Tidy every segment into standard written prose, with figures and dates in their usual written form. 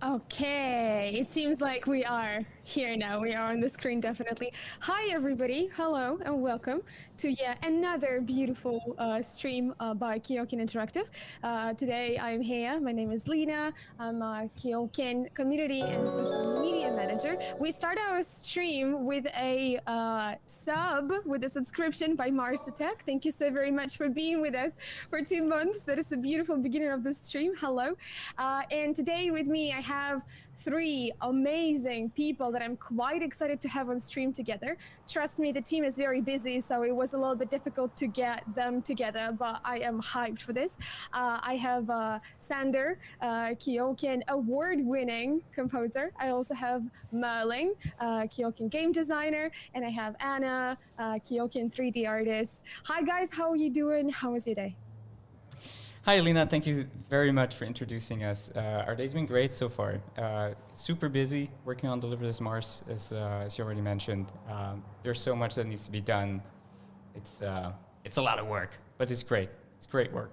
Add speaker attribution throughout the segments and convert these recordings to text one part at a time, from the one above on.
Speaker 1: Okay, it seems like we are here now. We are on the screen, definitely. Hi, everybody. Hello, and welcome to yet another beautiful stream by KeokeN Interactive. Today, I'm here. My name is Lena. I'm a KeokeN Community and Social Media Manager. We start our stream with a sub, with a subscription by Mars Attack. Thank you so very much for being with us for 2 months. That is a beautiful beginning of the stream. Hello. And today with me, I have 3 amazing people that I'm quite excited to have on stream together. Trust me, the team is very busy, so it was a little bit difficult to get them together, but I am hyped for this. I have Sander, KeokeN award-winning composer. I also have Merlin, KeokeN game designer, and I have Anna, KeokeN 3D artist. Hi guys, how are you doing? How was your day?
Speaker 2: Hi, Alina. Thank you very much for introducing us. Our day's been great so far. Super busy working on Deliver This Mars, as you already mentioned. There's so much that needs to be done. It's a lot of work, but it's great. It's great work.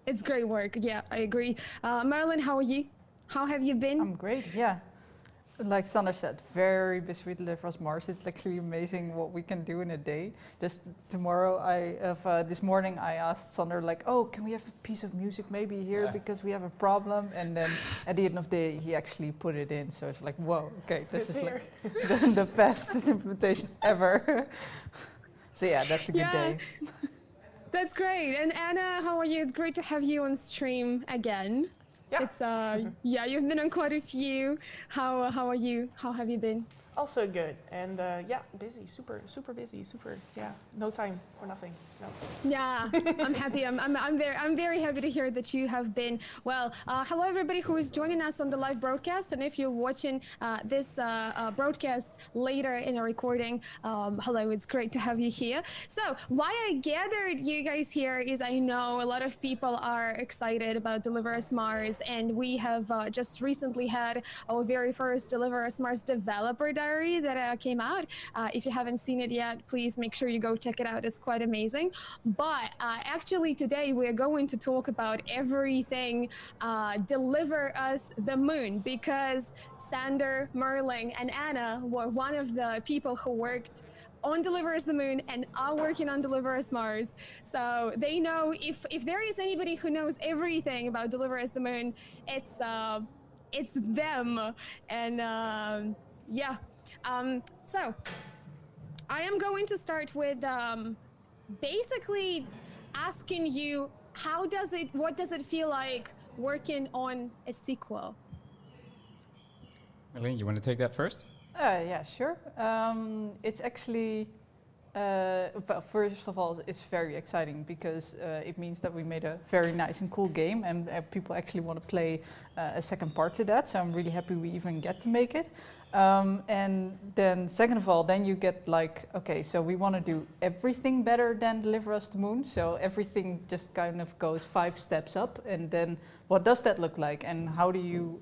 Speaker 1: It's great work. Yeah, I agree. Merlin, how are you? How have you been?
Speaker 3: I'm great, yeah. Like Sander said, very busy with Deliver Us Mars. It's actually amazing what we can do in a day. Just this morning I asked Sander like, oh, can we have a piece of music maybe here because we have a problem? And then at the end of the day, he actually put it in. So it's like, whoa, okay, this is like the fastest implementation ever. So yeah, that's a good day.
Speaker 1: That's great. And Anna, how are you? It's great to have you on stream again.
Speaker 4: Yeah.
Speaker 1: It's you've been on quite a few. How are you? How have you been?
Speaker 4: Also good. And busy, super busy, no time for nothing. No.
Speaker 1: Yeah, I'm happy. I'm very happy to hear that you have been well. Hello, everybody who is joining us on the live broadcast, and if you're watching this broadcast later in a recording, hello. It's great to have you here. So, why I gathered you guys here is I know a lot of people are excited about Deliver Us Mars, and we have just recently had our very first Deliver Us Mars developer diary that came out. If you haven't seen it yet, please make sure you go check it out. It's quite amazing. But actually today we're going to talk about everything Deliver Us the Moon, because Sander, Merlin, and Anna were one of the people who worked on Deliver Us the Moon and are working on Deliver Us Mars. So they know if there is anybody who knows everything about Deliver Us the Moon, it's them. And so I am going to start with basically asking you, what does it feel like working on a sequel?
Speaker 2: Merlin, you want to take that first?
Speaker 3: Yeah, sure. It's actually, well, first of all, it's very exciting because it means that we made a very nice and cool game, and people actually want to play a second part to that. So I'm really happy we even get to make it. And then second of all, then you get like, okay, so we want to do everything better than Deliver Us the Moon. So everything just kind of goes 5 steps up. And then what does that look like? And how do you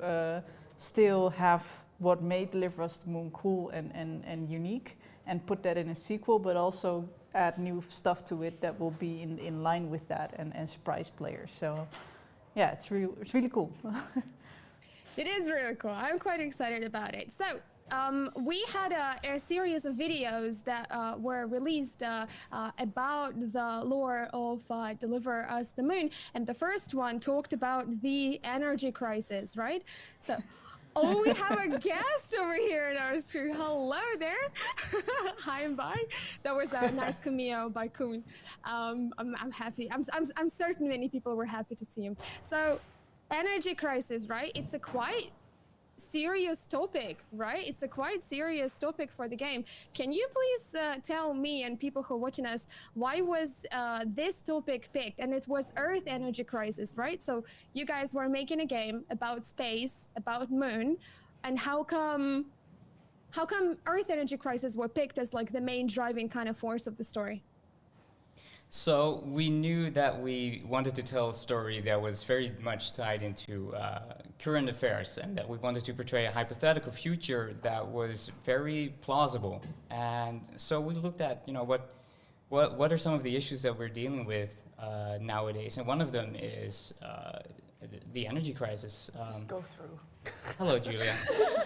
Speaker 3: still have what made Deliver Us the Moon cool and unique, and put that in a sequel, but also add new stuff to it that will be in line with that and surprise players. So yeah, it's really cool.
Speaker 1: It is really cool. I'm quite excited about it. So we had a series of videos that were released about the lore of Deliver Us the Moon, and the first one talked about the energy crisis, right? So, oh, we have a guest over here in our screen. Hello there. Hi and bye. That was a nice cameo by Koen. I'm happy. I'm certain many people were happy to see him. So, energy crisis, right? It's a quite serious topic, right? It's a quite serious topic for the game. Can you please tell me and people who are watching us, why was this topic picked? And it was Earth energy crisis, right? So you guys were making a game about space, about moon, and how come Earth energy crisis were picked as like the main driving kind of force of the story?
Speaker 2: So we knew that we wanted to tell a story that was very much tied into current affairs, and that we wanted to portray a hypothetical future that was very plausible. And so we looked at, what are some of the issues that we're dealing with nowadays, and one of them is the energy crisis.
Speaker 4: Just go through.
Speaker 2: Hello, Julia.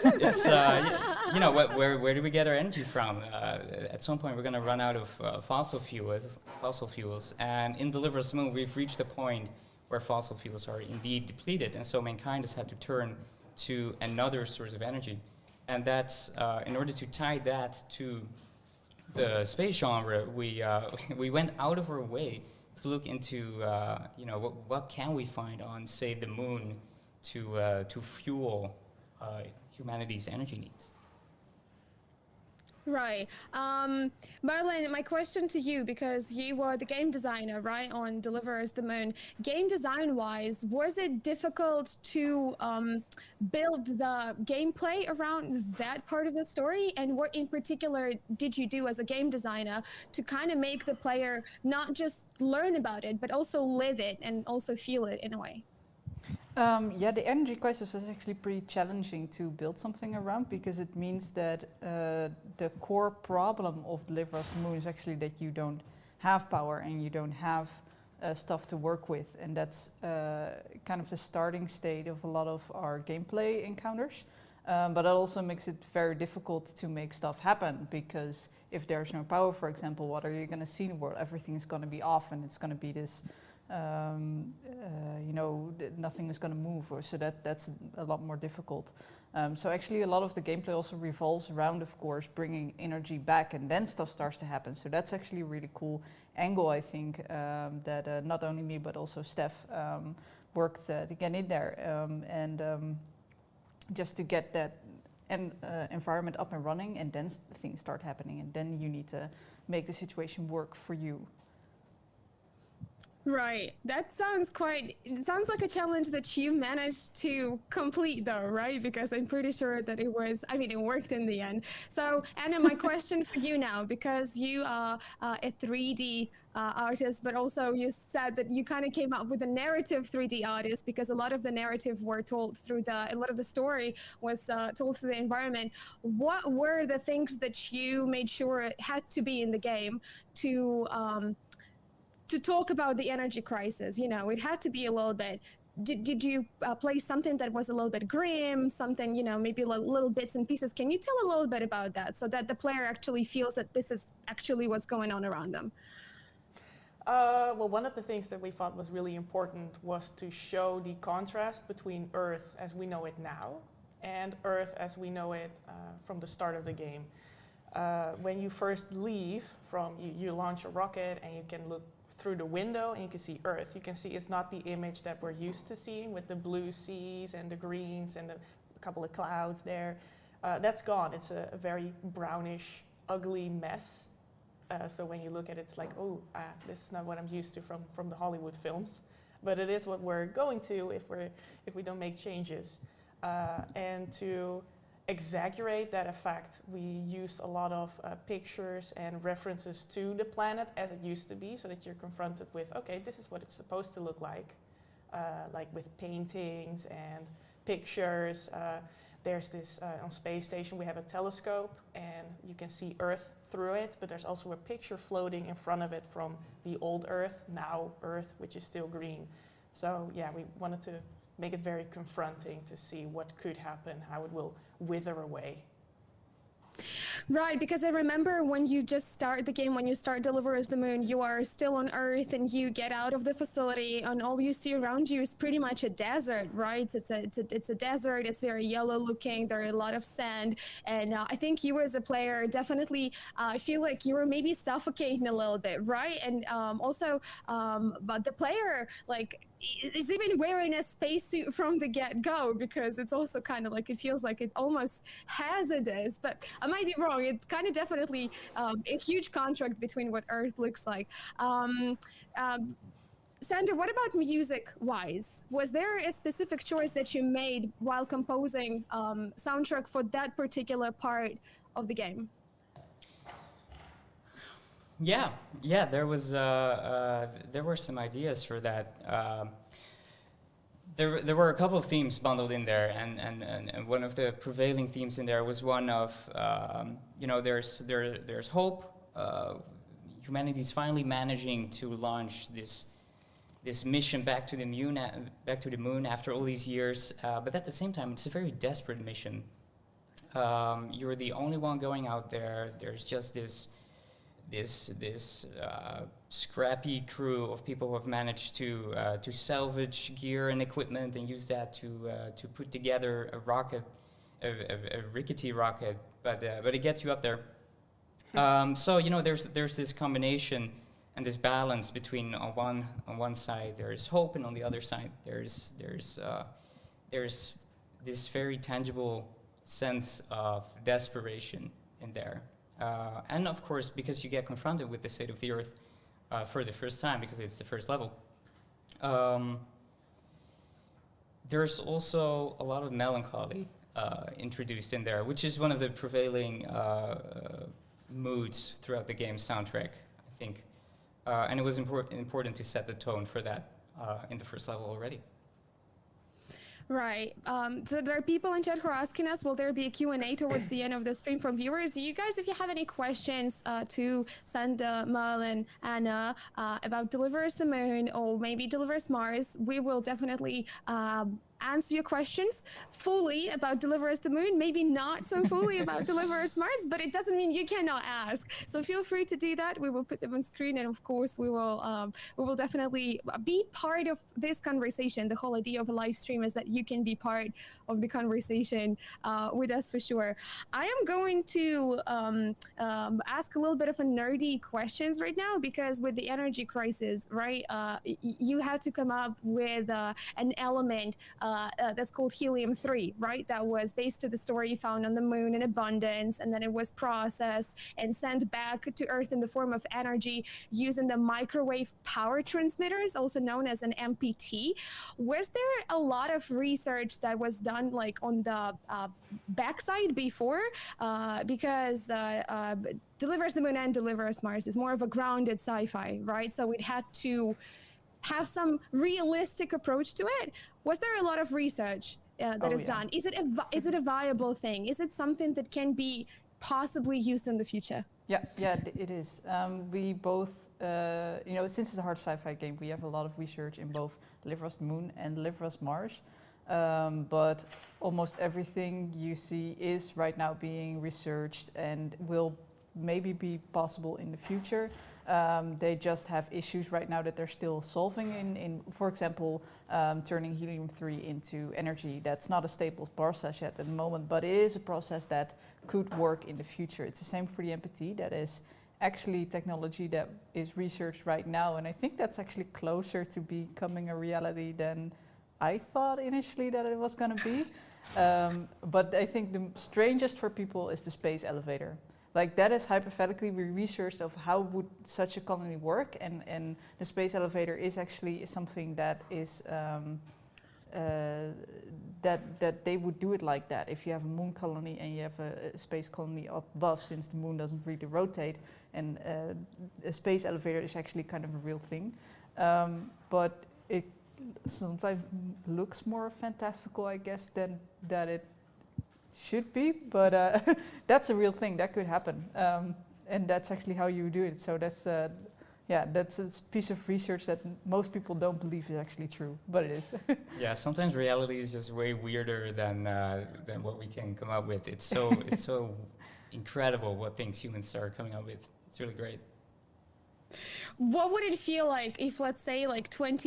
Speaker 2: It's where do we get our energy from? At some point, we're going to run out of fossil fuels, and in Deliver Us the Moon, we've reached a point where fossil fuels are indeed depleted, and so mankind has had to turn to another source of energy, and that's in order to tie that to the space genre. We went out of our way to look into what can we find on, say, the moon, to fuel humanity's energy needs.
Speaker 1: Right. Merlin, my question to you, because you were the game designer, right, on Deliver Us the Moon. Game design-wise, was it difficult to build the gameplay around that part of the story? And what in particular did you do as a game designer to kind of make the player not just learn about it, but also live it and also feel it in a way?
Speaker 3: Yeah, the energy crisis is actually pretty challenging to build something around, because it means that the core problem of Deliver Us the Moon is actually that you don't have power and you don't have stuff to work with, and that's kind of the starting state of a lot of our gameplay encounters. But that also makes it very difficult to make stuff happen, because if there's no power, for example, what are you going to see in the world? Everything is going to be off, and it's going to be this nothing is going to move, or so that's a lot more difficult. So actually a lot of the gameplay also revolves around, of course, bringing energy back, and then stuff starts to happen. So that's actually a really cool angle, I think, that not only me but also Steph worked to get in there, and just to get that environment up and running, and then things start happening, and then you need to make the situation work for you.
Speaker 1: Right. It sounds like a challenge that you managed to complete though, right? Because I'm pretty sure that it worked in the end. So, Anna, my question for you now, because you are a 3D artist, but also you said that you kind of came up with a narrative 3D artist, because a lot of the narrative were told through a lot of the story was told through the environment. What were the things that you made sure had to be in the game to talk about the energy crisis? You know, it had to be a little bit. Did you play something that was a little bit grim, something, maybe little bits and pieces? Can you tell a little bit about that, so that the player actually feels that this is actually what's going on around them?
Speaker 4: Well, one of the things that we thought was really important was to show the contrast between Earth as we know it now and Earth as we know it from the start of the game. When you first leave you launch a rocket and you can look through the window and you can see Earth. You can see it's not the image that we're used to seeing with the blue seas and the greens and a couple of clouds there. That's gone. It's a very brownish, ugly mess. So when you look at it, it's like, this is not what I'm used to from the Hollywood films. But it is what we're going to if we don't make changes. And to exaggerate that effect, we used a lot of pictures and references to the planet as it used to be, so that you're confronted with, okay, this is what it's supposed to look like with paintings and pictures. There's this, on Space Station, we have a telescope and you can see Earth through it, but there's also a picture floating in front of it from the old Earth, now Earth, which is still green. So yeah, we wanted to make it very confronting to see what could happen, how it will wither away.
Speaker 1: Right, because I remember when you just start the game, when you start Deliver Us the Moon, you are still on Earth and you get out of the facility and all you see around you is pretty much a desert, right? It's a desert, it's very yellow looking, there are a lot of sand, and I think you as a player definitely feel like you were maybe suffocating a little bit, right? And but the player, is even wearing a spacesuit from the get-go, because it's also kind of like, it feels like it's almost hazardous, but I might be wrong. It kind of definitely a huge contrast between what Earth looks like. Sander, what about music-wise? Was there a specific choice that you made while composing soundtrack for that particular part of the game?
Speaker 2: Yeah, there were some ideas for that. There were a couple of themes bundled in there, and one of the prevailing themes in there was one of there's hope. Humanity's finally managing to launch this mission back to the moon after all these years, but at the same time it's a very desperate mission. You're the only one going out there. There's just this scrappy crew of people who have managed to salvage gear and equipment and use that to put together a rocket, a rickety rocket, but it gets you up there. So there's this combination and this balance between on one side there's hope, and on the other side there's this very tangible sense of desperation in there. And of course, because you get confronted with the state of the Earth for the first time, because it's the first level. There's also a lot of melancholy introduced in there, which is one of the prevailing moods throughout the game's soundtrack, I think. And it was important to set the tone for that in the first level already.
Speaker 1: Right. So there are people in chat who are asking us, will there be a Q&A towards the end of the stream from viewers? You guys, if you have any questions to Sander, Merlin, Anna, about Deliver Us the Moon or maybe Deliver Us Mars, we will definitely answer your questions fully about Deliver Us the Moon, maybe not so fully about Deliver Us Mars, but it doesn't mean you cannot ask. So feel free to do that. We will put them on screen, and of course we will definitely be part of this conversation. The whole idea of a live stream is that you can be part of the conversation with us for sure. I am going to ask a little bit of a nerdy questions right now, because with the energy crisis, right, you had to come up with an element that's called helium-3, right? That was based to the story you found on the moon in abundance, and then it was processed and sent back to Earth in the form of energy using the microwave power transmitters, also known as an MPT. Was there a lot of research that was done like on the backside before? Because Deliver Us the Moon and Deliver Us Mars is more of a grounded sci-fi, right? So it had to have some realistic approach to it. Was there a lot of research that is done? Is it a viable thing? Is it something that can be possibly used in the future?
Speaker 3: Yeah, it is. We both, since it's a hard sci-fi game, we have a lot of research in both Deliver Us the Moon and Deliver Us Mars. But almost everything you see is right now being researched and will maybe be possible in the future. They just have issues right now that they're still solving in for example, turning helium-3 into energy. That's not a stable process yet at the moment, but it is a process that could work in the future. It's the same for the MPT. That is actually technology that is researched right now, and I think that's actually closer to becoming a reality than I thought initially that it was going to be. But I think the strangest for people is the space elevator. Like, that is hypothetically, we researched of how would such a colony work, and the space elevator is actually something that is that they would do it like that. If you have a moon colony and you have a space colony up above, since the moon doesn't really rotate, and a space elevator is actually kind of a real thing. But it sometimes looks more fantastical, I guess, than that it should be, but that's a real thing that could happen, and that's actually how you do it. So that's that's a piece of research that most people don't believe is actually true, but it is.
Speaker 2: Yeah, sometimes reality is just way weirder than what we can come up with. It's so incredible what things humans are coming up with. It's really great.
Speaker 1: What would it feel like if, let's say, like according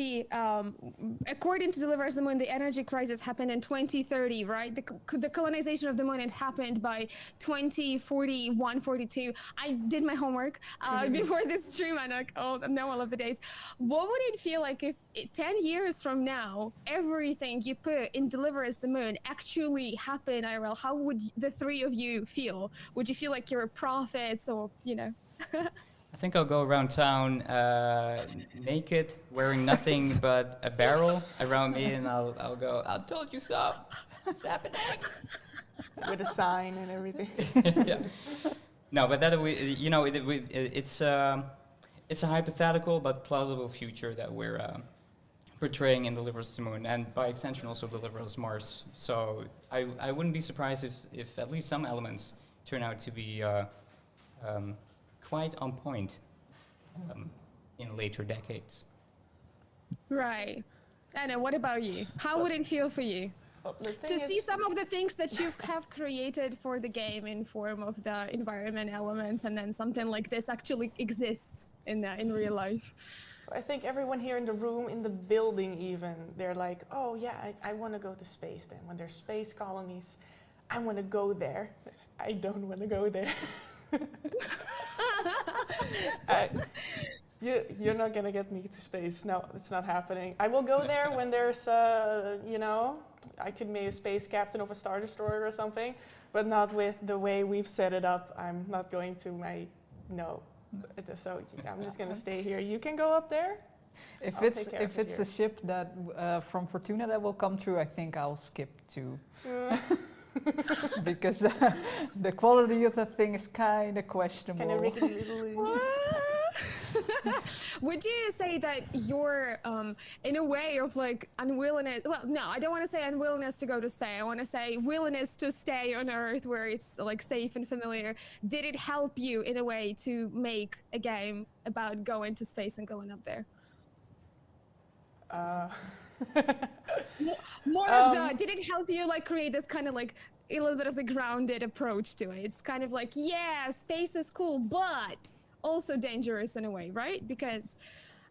Speaker 1: to Deliver Us the Moon, the energy crisis happened in 2030, right? The colonization of the moon had happened by 2041, 42. I did my homework before this stream, and I know all of the dates. What would it feel like if 10 years from now, everything you put in Deliver Us the Moon actually happened IRL? How would the three of you feel? Would you feel like you're prophets, or, you know?
Speaker 2: I think I'll go around town naked, wearing nothing but a barrel around me, and I'll go, "I told you so. It's happening."
Speaker 4: With a sign and everything.
Speaker 2: Yeah. No, but that it's a hypothetical but plausible future that we're portraying in Deliver Us the Moon, and by extension also Deliver Us Mars. So I wouldn't be surprised if at least some elements turn out to be quite on point in later decades.
Speaker 1: Right. Anna, what about you? How would it feel for you to see some of the things that you have created for the game in form of the environment elements, and then something like this actually exists in real life?
Speaker 4: I think everyone here in the room, in the building even, they're like, oh yeah, I want to go to space then. When there's space colonies, I want to go there. I don't want to go there. You're not gonna get me to space. No, it's not happening. I will go there when there's, I could be a space captain of a Star Destroyer or something, but not with the way we've set it up. I'm not going to no. So I'm just going to stay here. You can go up there.
Speaker 3: If
Speaker 4: I'll take care
Speaker 3: if
Speaker 4: of it
Speaker 3: it's
Speaker 4: here.
Speaker 3: a ship that from Fortuna that will come through, I think I'll skip to because the quality of that thing is kind of questionable.
Speaker 4: Kind of rickety little.
Speaker 1: Would you say that you're in a way of like unwillingness? Well, no, I don't want to say unwillingness to go to space. I want to say willingness to stay on Earth where it's like safe and familiar. Did it help you in a way to make a game about going to space and going up there? More of the, did it help you like create this kind of like a little bit of the grounded approach to it? It's kind of like, yeah, space is cool, but also dangerous in a way, right? Because,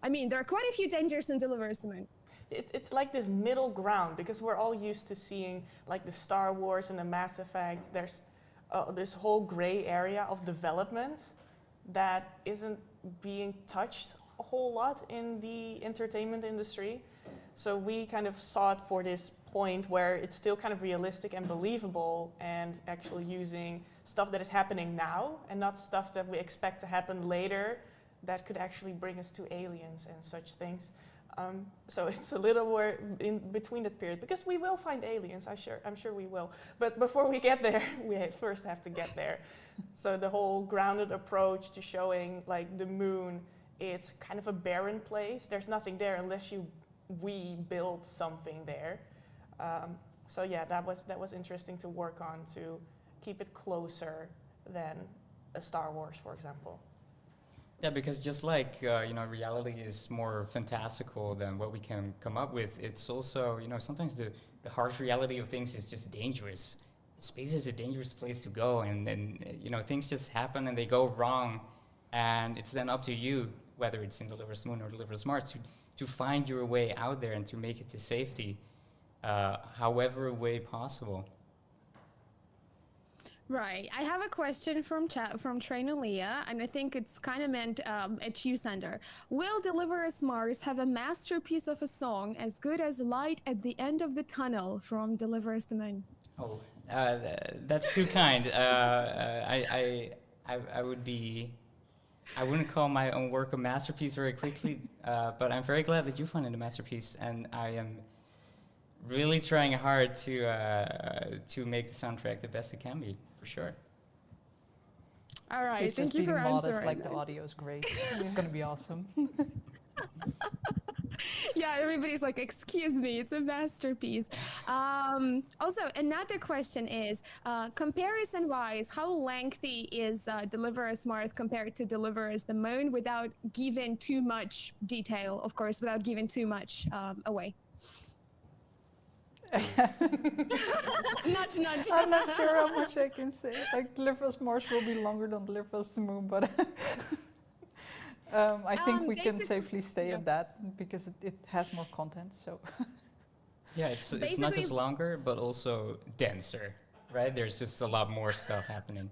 Speaker 1: I mean, there are quite a few dangers in Deliver Us the Moon.
Speaker 4: It's like this middle ground, because we're all used to seeing like the Star Wars and the Mass Effect. There's this whole gray area of development that isn't being touched a whole lot in the entertainment industry. So we kind of sought for this point where it's still kind of realistic and believable, and actually using stuff that is happening now and not stuff that we expect to happen later that could actually bring us to aliens and such things. So it's a little more in between that period, because we will find aliens, I'm sure we will. But before we get there, we first have to get there. So the whole grounded approach to showing like the moon, it's kind of a barren place. There's nothing there unless we build something there. So yeah, that was interesting to work on, to keep it closer than a Star Wars, for example.
Speaker 2: Yeah, because just like reality is more fantastical than what we can come up with. It's also sometimes the harsh reality of things is just dangerous. Space is a dangerous place to go, and things just happen and they go wrong, and it's then up to you, whether it's in Deliver Us the Moon or Deliver Us Mars, to find your way out there and to make it to safety, however way possible.
Speaker 1: Right. I have a question from chat from Trainer Leah, and I think it's kind of meant at you, Sander. Will Deliver Us Mars have a masterpiece of a song as good as Light at the End of the Tunnel from Deliver Us the Moon?
Speaker 2: Oh, that's too kind. I wouldn't call my own work a masterpiece very quickly, but I'm very glad that you find it a masterpiece, and I am really trying hard to make the soundtrack the best it can be, for sure.
Speaker 1: All right,
Speaker 3: She's
Speaker 1: thank
Speaker 3: just
Speaker 1: you for
Speaker 3: being modest,
Speaker 1: answering.
Speaker 3: like the audio is great. It's gonna be awesome.
Speaker 1: Yeah, everybody's like, excuse me, it's a masterpiece. Also, another question is, comparison-wise, how lengthy is Deliver Us Mars compared to Deliver Us the Moon, without giving too much detail, of course, without giving too much away? Nudge, nudge.
Speaker 3: I'm not sure how much I can say. Like, Deliver Us Mars will be longer than Deliver Us the Moon, but I think we can safely stay at that, because it has more content. So
Speaker 2: Yeah, it's not just longer, but also denser, right? There's just a lot more stuff happening.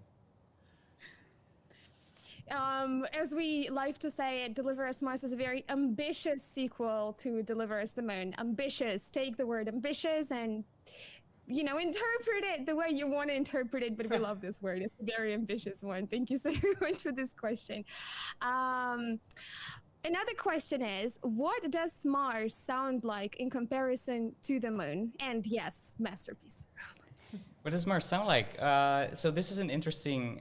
Speaker 1: As we like to say, Deliver Us Mars is a very ambitious sequel to Deliver Us the Moon. Ambitious. Take the word ambitious and, interpret it the way you want to interpret it, but we love this word. It's a very ambitious one. Thank you so much for this question. Another question is, what does Mars sound like in comparison to the Moon? And yes, masterpiece.
Speaker 2: What does Mars sound like? So this is an interesting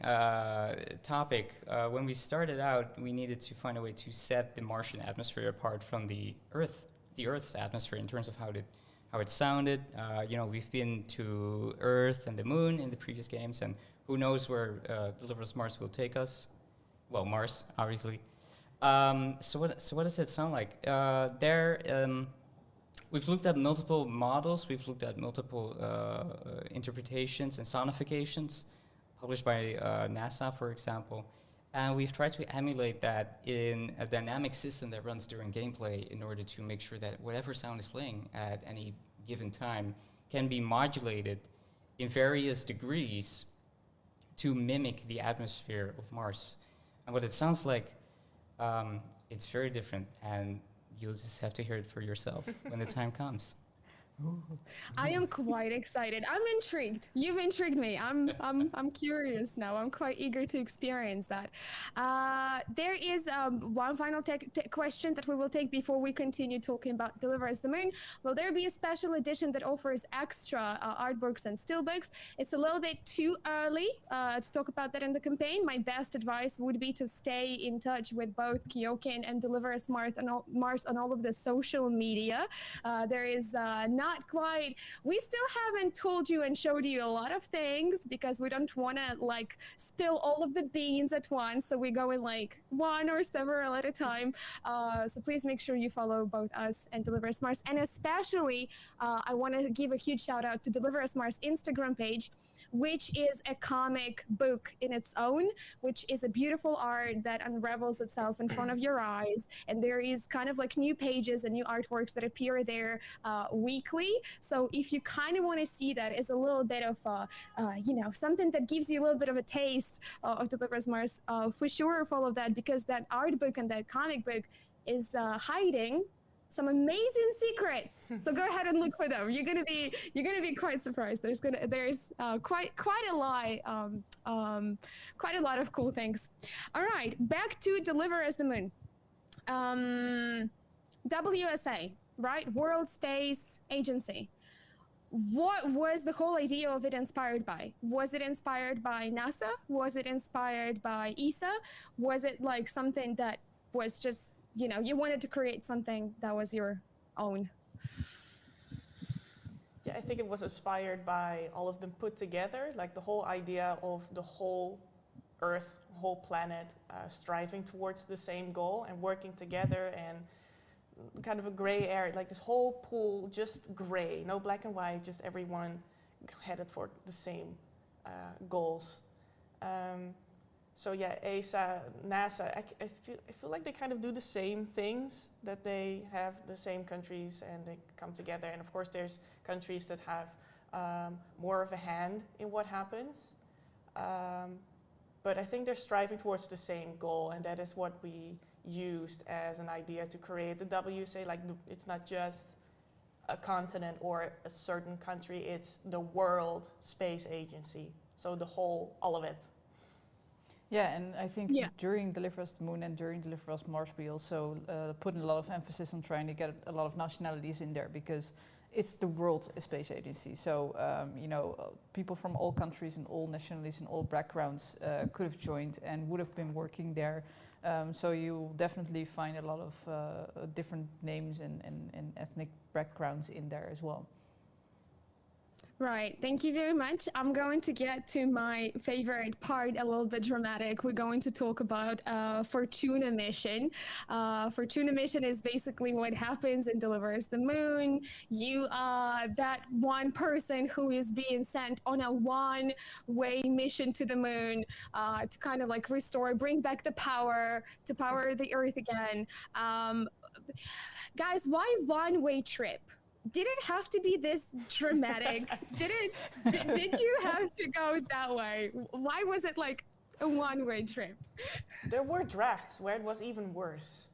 Speaker 2: topic. When we started out, we needed to find a way to set the Martian atmosphere apart from the Earth's atmosphere in terms of how it sounded. We've been to Earth and the Moon in the previous games, and who knows where Deliver Us Mars will take us? Well, Mars, obviously. So what does it sound like? We've looked at multiple models, we've looked at multiple interpretations and sonifications published by NASA, for example, and we've tried to emulate that in a dynamic system that runs during gameplay in order to make sure that whatever sound is playing at any given time can be modulated in various degrees to mimic the atmosphere of Mars. And what it sounds like, it's very different, and you'll just have to hear it for yourself when the time comes.
Speaker 1: I am quite excited. I'm intrigued. You've intrigued me. I'm curious now. I'm quite eager to experience that. There is one final question that we will take before we continue talking about Deliver Us the Moon. Will there be a special edition that offers extra art books and steelbooks? It's a little bit too early to talk about that in the campaign. My best advice would be to stay in touch with both KeokeN and Deliver Us Mars on all of the social media. There is not quite, we still haven't told you and showed you a lot of things because we don't want to like spill all of the beans at once, so we go in like one or several at a time. So please make sure you follow both us and Deliver Us Mars, and especially I want to give a huge shout out to Deliver Us Mars Instagram page, which is a comic book in its own, which is a beautiful art that unravels itself in front of your eyes, and there is kind of like new pages and new artworks that appear there weekly. So if you kind of want to see that as a little bit of something that gives you a little bit of a taste of Deliver Us Mars, for sure follow that, because that art book and that comic book is hiding some amazing secrets. So go ahead and look for them. You're gonna be quite surprised. There's quite a lot of cool things. All right, back to Deliver Us the Moon. WSA, right? World Space Agency. What was the whole idea of it inspired by? Was it inspired by NASA? Was it inspired by ESA? Was it like something that was just, you wanted to create something that was your own?
Speaker 4: Yeah, I think it was inspired by all of them put together, like the whole idea of the whole Earth, whole planet striving towards the same goal and working together, and kind of a gray area, like this whole pool, just gray, no black and white, just everyone headed for the same goals. So yeah, ESA, NASA, I feel like they kind of do the same things, that they have the same countries and they come together. And of course there's countries that have more of a hand in what happens. But I think they're striving towards the same goal, and that is what we used as an idea to create the WSA. Like, it's not just a continent or a certain country, it's the World Space Agency. So the whole, all of it.
Speaker 3: Yeah, and I think during Deliver Us the Moon and during Deliver Us Mars, we also put a lot of emphasis on trying to get a lot of nationalities in there, because it's the World Space Agency. So, people from all countries and all nationalities and all backgrounds could have joined and would have been working there. So you'll definitely find a lot of different names and ethnic backgrounds in there as well.
Speaker 1: Right, thank you very much. I'm going to get to my favorite part, a little bit dramatic. We're going to talk about Fortuna Mission. Fortuna Mission is basically what happens in Deliver Us the Moon. You are that one person who is being sent on a one-way mission to the moon to kind of like bring back the power, to power the Earth again. Guys, why one-way trip? Did it have to be this dramatic? Did you have to go that way? Why was it like a one-way trip?
Speaker 4: There were drafts where it was even worse.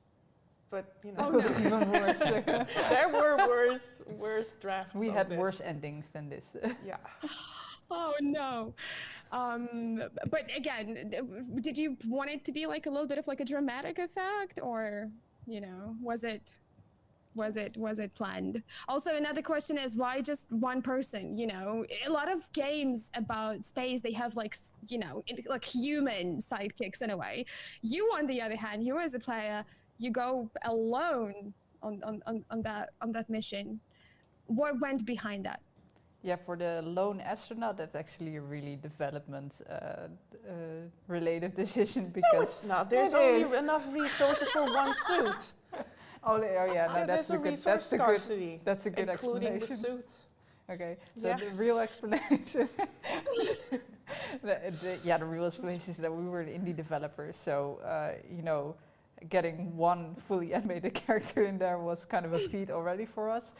Speaker 4: But,
Speaker 1: Oh, no.
Speaker 3: Even worse.
Speaker 4: there were worse drafts.
Speaker 3: We had worse endings than this.
Speaker 4: Yeah.
Speaker 1: Oh, no. But again, did you want it to be like a little bit of like a dramatic effect, or, was it planned? Also, another question is, why just one person? A lot of games about space, they have like human sidekicks in a way. You, on the other hand, you as a player, you go alone on that mission. What went behind that?
Speaker 3: Yeah, for the Lone Astronaut, that's actually a really development related decision, because
Speaker 4: No, it's not. There's only enough resources for one suit.
Speaker 3: Oh yeah, no, that's a good
Speaker 4: scarcity,
Speaker 3: that's a good
Speaker 4: including
Speaker 3: explanation.
Speaker 4: the suits.
Speaker 3: Okay, so
Speaker 4: Yeah.
Speaker 3: the real explanation, the real explanation is that we were the indie developers, so getting one fully animated character in there was kind of a feat already for us.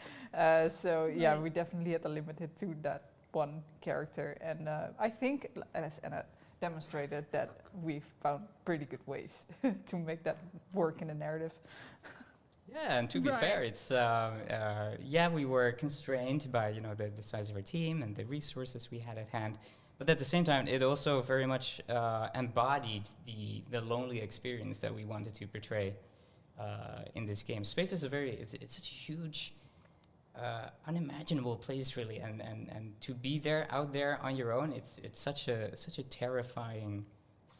Speaker 3: So yeah, we definitely had to limit it to that one character, and I think, as Anna demonstrated, that we've found pretty good ways to make that work in the narrative.
Speaker 2: Yeah, and to be fair, it's yeah, we were constrained by the size of our team and the resources we had at hand, but at the same time, it also very much embodied the lonely experience that we wanted to portray in this game. Space is it's such a huge, unimaginable place, really, and to be there out there on your own, it's such a terrifying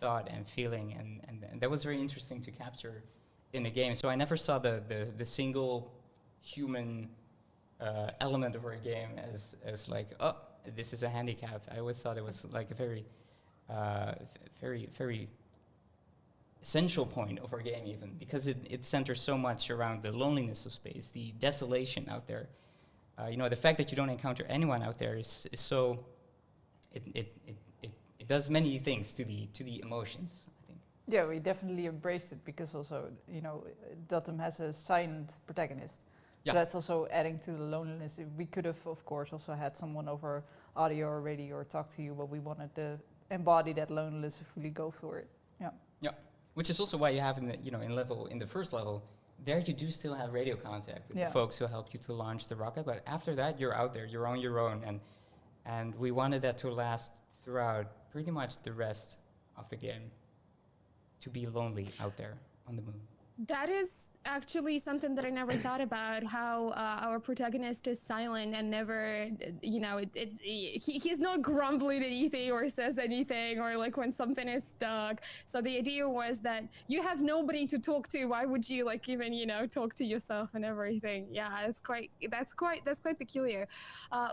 Speaker 2: thought and feeling, and that was very interesting to capture in a game. So I never saw the single human element of our game as like, oh, this is a handicap. I always thought it was like a very very essential point of our game, even because it centers so much around the loneliness of space, the desolation out there. The fact that you don't encounter anyone out there is so it does many things to the emotions, I think.
Speaker 3: Yeah, we definitely embraced it because also, Dottem has a silent protagonist.
Speaker 2: Yeah.
Speaker 3: So that's also adding to the loneliness. We could have, of course, also had someone over audio or radio or talk to you, but we wanted to embody that loneliness if we go through it. Yeah.
Speaker 2: Yeah. Which is also why you have in the first level, there you do still have radio contact with the folks who help you to launch the rocket. But after that, you're out there, you're on your own, and we wanted that to last throughout pretty much the rest of the game. To be lonely out there on the moon.
Speaker 1: That is actually something that I never thought about, how our protagonist is silent and never, he's not grumbling at anything or says anything, or like when something is stuck. So the idea was that you have nobody to talk to. Why would you even talk to yourself and everything? Yeah, that's quite peculiar.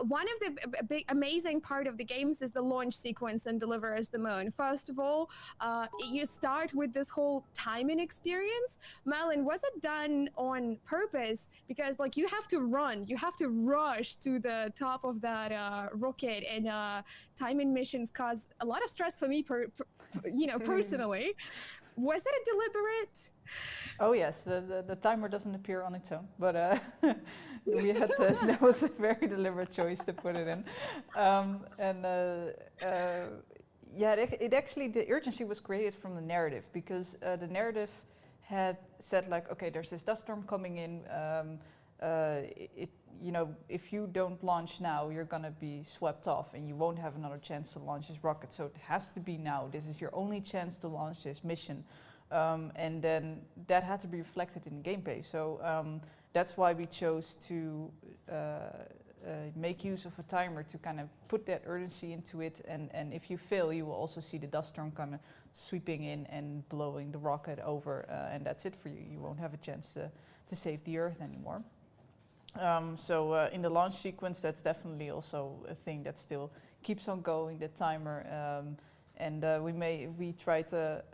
Speaker 1: One of the big amazing part of the games is the launch sequence and Deliver Us the Moon. First of all, you start with this whole timing experience. Merlin, was it done on purpose? Because you have to rush to the top of that rocket, and timing missions cause a lot of stress for me, personally. Was that a deliberate?
Speaker 3: Oh yes, the timer doesn't appear on its own, but we had that was a very deliberate choice to put it in, it actually, the urgency was created from the narrative, because the narrative had said okay, there's this dust storm coming in. If you don't launch now, you're gonna be swept off, and you won't have another chance to launch this rocket. So it has to be now. This is your only chance to launch this mission, and then that had to be reflected in the gameplay. So that's why we chose to make use of a timer to kind of put that urgency into it. And if you fail, you will also see the dust storm kind of sweeping in and blowing the rocket over, and that's it for you. You won't have a chance to save the Earth anymore. So in the launch sequence, that's definitely also a thing that still keeps on going, the timer. And we try to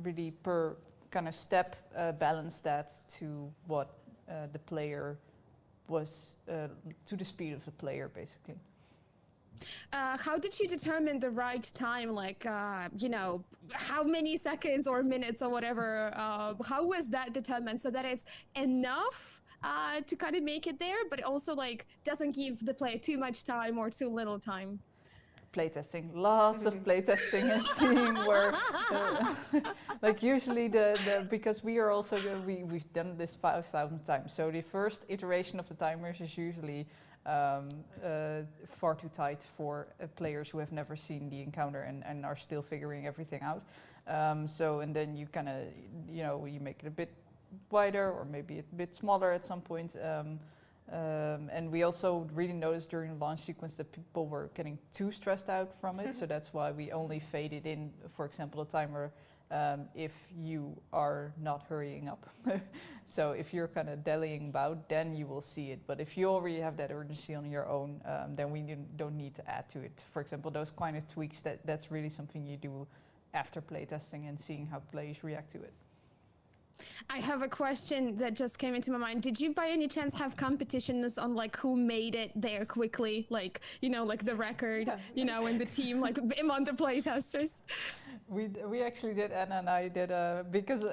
Speaker 3: really per kind of step balance that to what the player was, to the speed of the player, basically.
Speaker 1: How did you determine the right time? How many seconds or minutes or whatever? How was that determined so that it's enough to kind of make it there, but also doesn't give the player too much time or too little time?
Speaker 3: Playtesting, lots of playtesting, and seeing where, usually because we are also we've done this 5,000 times. So the first iteration of the timers is usually far too tight for players who have never seen the encounter and are still figuring everything out. And then you kind of, you make it a bit wider or maybe a bit smaller at some point. And we also really noticed during the launch sequence that people were getting too stressed out from it. So that's why we only faded in, for example, a timer if you are not hurrying up. So if you're kind of dallying about, then you will see it. But if you already have that urgency on your own, then we don't need to add to it. For example, those kind of tweaks, that's really something you do after playtesting and seeing how players react to it.
Speaker 1: I have a question that just came into my mind. Did you by any chance have competitions on who made it there quickly? The record, and the team, among the playtesters?
Speaker 3: We actually did, Anna and I did, because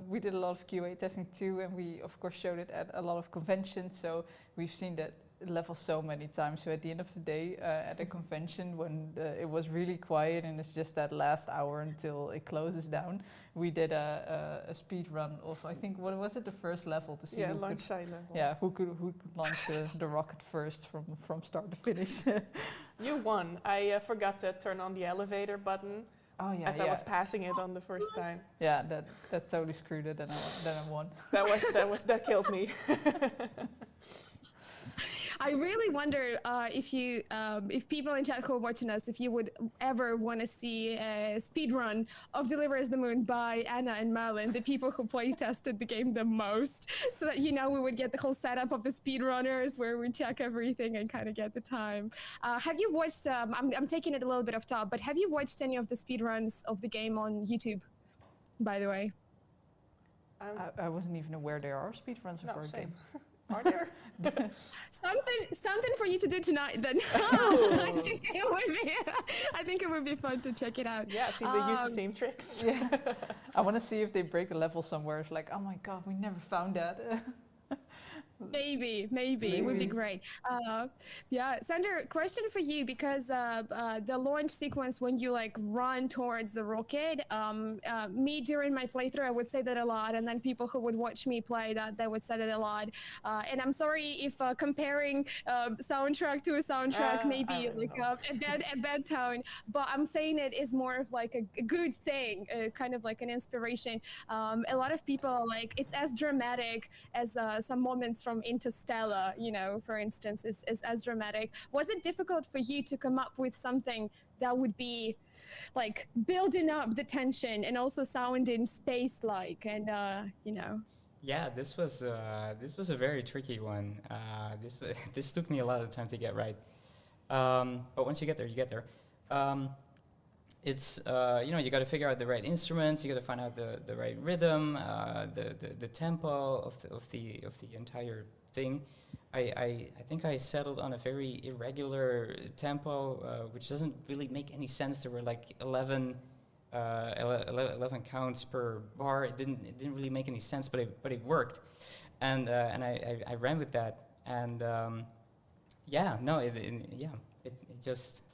Speaker 3: we did a lot of QA testing too, and we of course showed it at a lot of conventions. So we've seen that level so many times. So at the end of the day, at a convention when it was really quiet and it's just that last hour until it closes down, we did a speed run of, I think, what was it, the first level to see
Speaker 4: launch side level.
Speaker 3: Yeah, who could launch the rocket first from start to finish.
Speaker 4: You won. I forgot to turn on the elevator button
Speaker 3: Oh
Speaker 4: as I was passing it on the first time.
Speaker 3: Yeah, that totally screwed it, and I won.
Speaker 4: That killed me.
Speaker 1: I really wonder if people in chat who are watching us, if you would ever want to see a speed run of Deliver Us the Moon by Anna and Merlin, the people who play tested the game the most, so that we would get the whole setup of the speedrunners where we check everything and kind of get the time. Have you watched? I'm taking it a little bit off top, but have you watched any of the speed runs of the game on YouTube? By the way,
Speaker 3: I wasn't even aware there are speedruns for a game.
Speaker 4: Are there?
Speaker 1: something for you to do tonight then.
Speaker 4: Oh.
Speaker 1: I think it would be fun to check it out.
Speaker 4: Yeah, see, they use the same tricks.
Speaker 3: Yeah. I want to see if they break a level somewhere. It's like, oh my god, we never found that.
Speaker 1: Maybe it would be great. Yeah, Sander, question for you, because the launch sequence when you like run towards the rocket, me during my playthrough I would say that a lot, and then people who would watch me play that they would say that a lot. And I'm sorry if comparing soundtrack to a soundtrack may be like a bad tone, but I'm saying it is more of like a good thing, kind of like an inspiration. A lot of people are like, it's as dramatic as some moments from Interstellar, for instance, is as dramatic. Was it difficult for you to come up with something that would be like building up the tension and also sounding space-like and
Speaker 2: Yeah, this was a very tricky one. This took me a lot of time to get right. But once you get there, you get there. It's you got to figure out the right instruments. You got to find out the right rhythm, the tempo of the entire thing. I think I settled on a very irregular tempo, which doesn't really make any sense. There were like 11 counts per bar. It didn't really make any sense, but it worked, and I ran with that, and it just.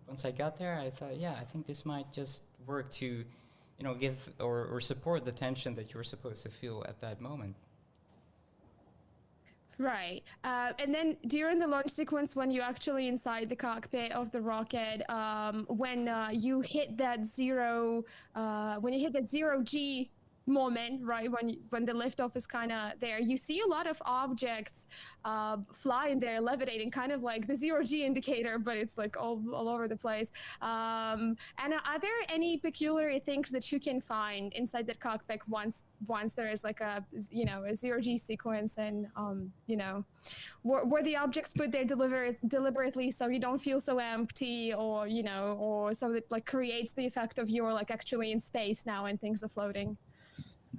Speaker 2: Once I got there, I thought, I think this might just work to, give or support the tension that you were supposed to feel at that moment.
Speaker 1: Right. And then during the launch sequence, when you're actually inside the cockpit of the rocket, when you hit that zero G moment, right, when the liftoff is kind of there, you see a lot of objects flying there, levitating, kind of like the 0G indicator, but it's like all over the place. And are there any peculiar things that you can find inside that cockpit once there is like a 0G sequence, and were the objects put there deliberately so you don't feel so empty, or so that like creates the effect of you're like actually in space now and things are floating?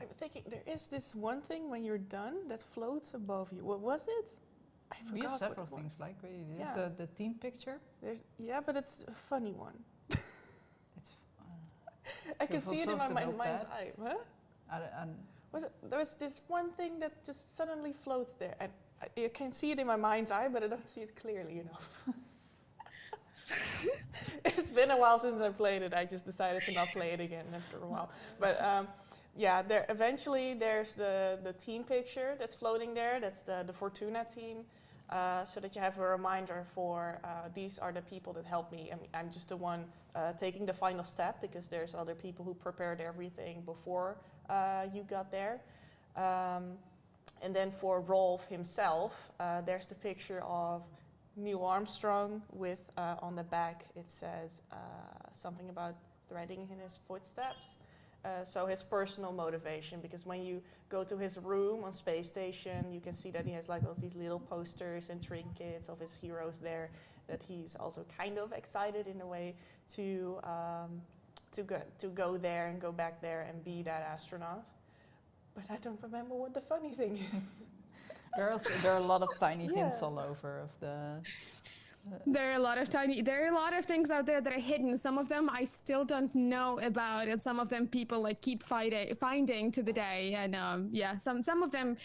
Speaker 4: I'm thinking there is this one thing when you're done that floats above you. What was it? I forgot.
Speaker 3: We have
Speaker 4: what
Speaker 3: several
Speaker 4: it was.
Speaker 3: things like the team picture.
Speaker 4: But it's a funny one.
Speaker 3: It's.
Speaker 4: I can see it in my mind's eye. Huh? There was this one thing that just suddenly floats there, and I can see it in my mind's eye, but I don't see it clearly. It's been a while since I played it. I just decided to not play it again after a while. But there's the team picture that's floating there. That's the Fortuna team, so that you have a reminder for these are the people that helped me. I mean, I'm just the one taking the final step, because there's other people who prepared everything before you got there. And then for Rolf himself, there's the picture of Neil Armstrong with on the back it says something about threading in his footsteps. So his personal motivation, because when you go to his room on Space Station, you can see that he has like all these little posters and trinkets of his heroes there, that he's also kind of excited in a way to go there and go back there and be that astronaut. But I don't remember what the funny thing is.
Speaker 3: There are a lot of tiny hints all over of the.
Speaker 1: There are a lot of things out there that are hidden. Some of them I still don't know about, and some of them people like keep finding to the day. And some of them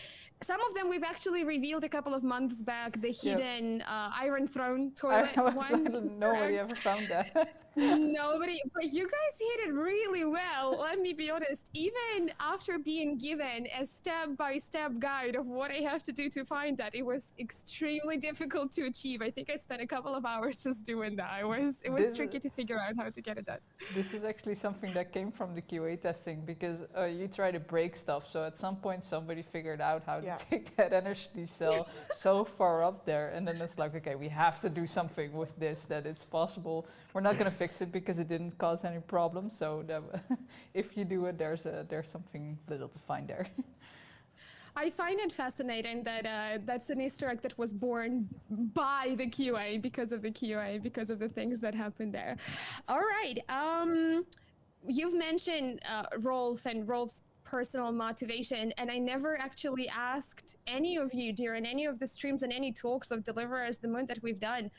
Speaker 1: some of them we've actually revealed a couple of months back. The hidden Iron Throne
Speaker 3: I
Speaker 1: toilet
Speaker 3: was
Speaker 1: one.
Speaker 3: nobody ever found that.
Speaker 1: Nobody, but you guys hit it really well. Let me be honest. Even after being given a step-by-step guide of what I have to do to find that, it was extremely difficult to achieve. I think I spent a couple of hours just doing that. It was tricky to figure out how to get it done.
Speaker 3: This is actually something that came from the QA testing because you try to break stuff. So at some point somebody figured out how to take that energy cell so far up there, and then it's like, okay, we have to do something with this that it's possible. We're not going to fix it because it didn't cause any problems. So if you do it, there's something little to find there.
Speaker 1: I find it fascinating that that's an Easter egg that was born by the QA because of the QA, because of the things that happened there. All right. You've mentioned Rolf and Rolf's personal motivation, and I never actually asked any of you during any of the streams and any talks of Deliver Us the Moon that we've done.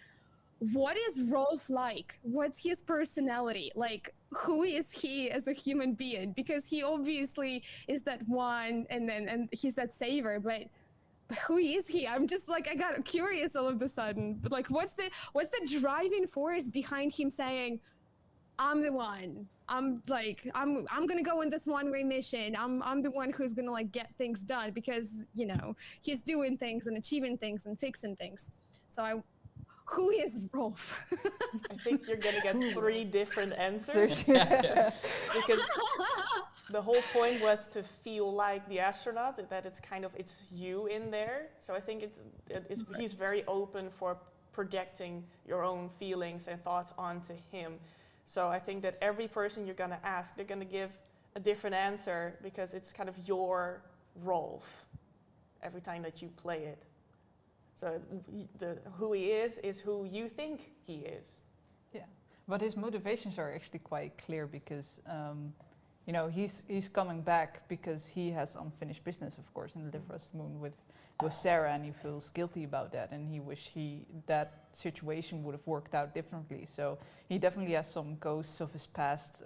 Speaker 1: What is Rolf like? What's his personality? Like, who is he as a human being? Because he obviously is that one, and he's that saver, but who is he? I'm just like, I got curious all of a sudden. But like, what's the driving force behind him saying, I'm the one. I'm gonna go on this one-way mission. I'm the one who's gonna like get things done, because you know he's doing things and achieving things and fixing things. So who is Rolf?
Speaker 4: I think you're gonna get 3 different answers. Because the whole point was to feel like the astronaut, that it's you in there. So I think he's very open for projecting your own feelings and thoughts onto him. So I think that every person you're gonna ask, they're gonna give a different answer because it's kind of your Rolf every time that you play it. So who he is who you think he is.
Speaker 3: Yeah, but his motivations are actually quite clear because, you know, he's coming back because he has unfinished business, of course, in Deliver Us the Moon with Sarah, and he feels guilty about that, and he wish that situation would have worked out differently. So he definitely has some ghosts of his past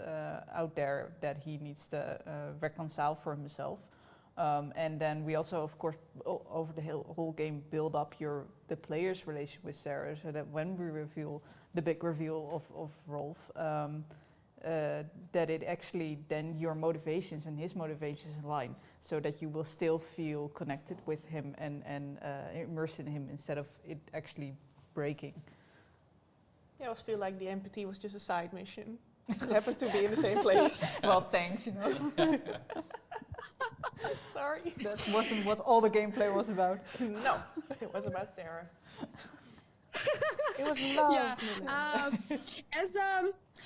Speaker 3: out there that he needs to reconcile for himself. And then we also, of course, over the whole game, build up the player's relation with Sarah, so that when we reveal the big reveal of Rolf, that it actually then your motivations and his motivations align, so that you will still feel connected with him and immersed in him instead of it actually breaking.
Speaker 4: Yeah, I always feel like the empathy was just a side mission. Just happened to be in the same place.
Speaker 3: Well, thanks, you know.
Speaker 4: Sorry.
Speaker 3: That wasn't what all the gameplay was about.
Speaker 4: No, it was about Sarah. It was love.
Speaker 1: Yeah.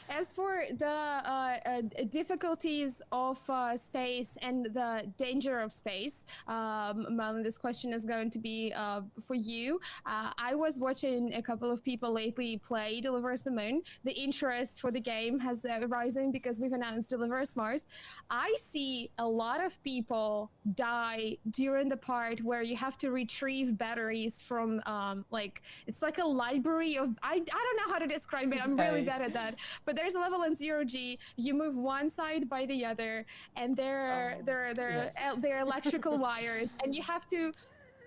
Speaker 1: As for the difficulties of space and the danger of space, Merlin, this question is going to be for you. I was watching a couple of people lately play Deliver Us the Moon. The interest for the game has risen because we've announced Deliver Us Mars. I see a lot of people die during the part where you have to retrieve batteries from it's like a library of I don't know how to describe it. I'm really bad at that. But there's a level in 0G, you move one side by the other, and there are electrical wires, and you have to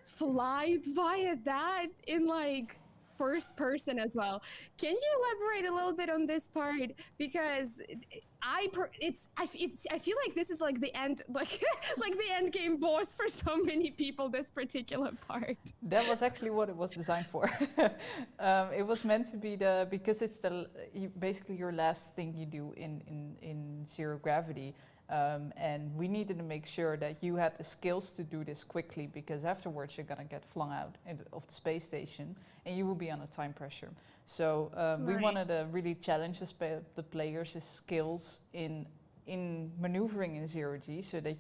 Speaker 1: fly via that in like first person as well. Can you elaborate a little bit on this part? Because I feel like this is like the end, like the end game boss for so many people, this particular part.
Speaker 3: That was actually what it was designed for. It was meant to be because it's basically your last thing you do in zero gravity. And we needed to make sure that you had the skills to do this quickly, because afterwards you're gonna get flung out of the space station and you will be under time pressure. So we wanted to really challenge the players' skills in maneuvering in 0G, so that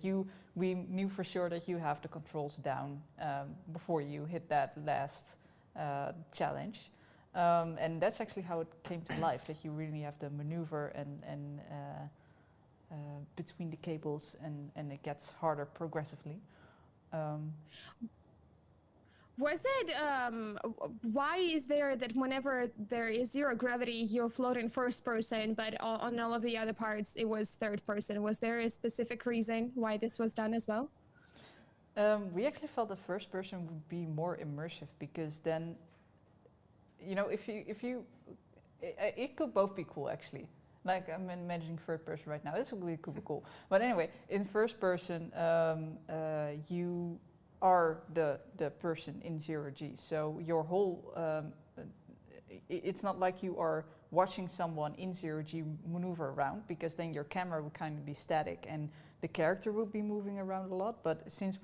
Speaker 3: we knew for sure that you have the controls down before you hit that last challenge. And that's actually how it came to life, that you really have to maneuver and between the cables, and it gets harder progressively.
Speaker 1: Was it, why is there that whenever there is zero gravity, you're floating first person, but on all of the other parts, it was third person? Was there a specific reason why this was done as well?
Speaker 3: We actually felt the first person would be more immersive because then, it could both be cool actually. Like I'm imagining third person right now. This really could be cool. But anyway, in first person, you are the person in 0G. So your whole, it's not like you are watching someone in 0G maneuver around, because then your camera would kind of be static and the character would be moving around a lot. But since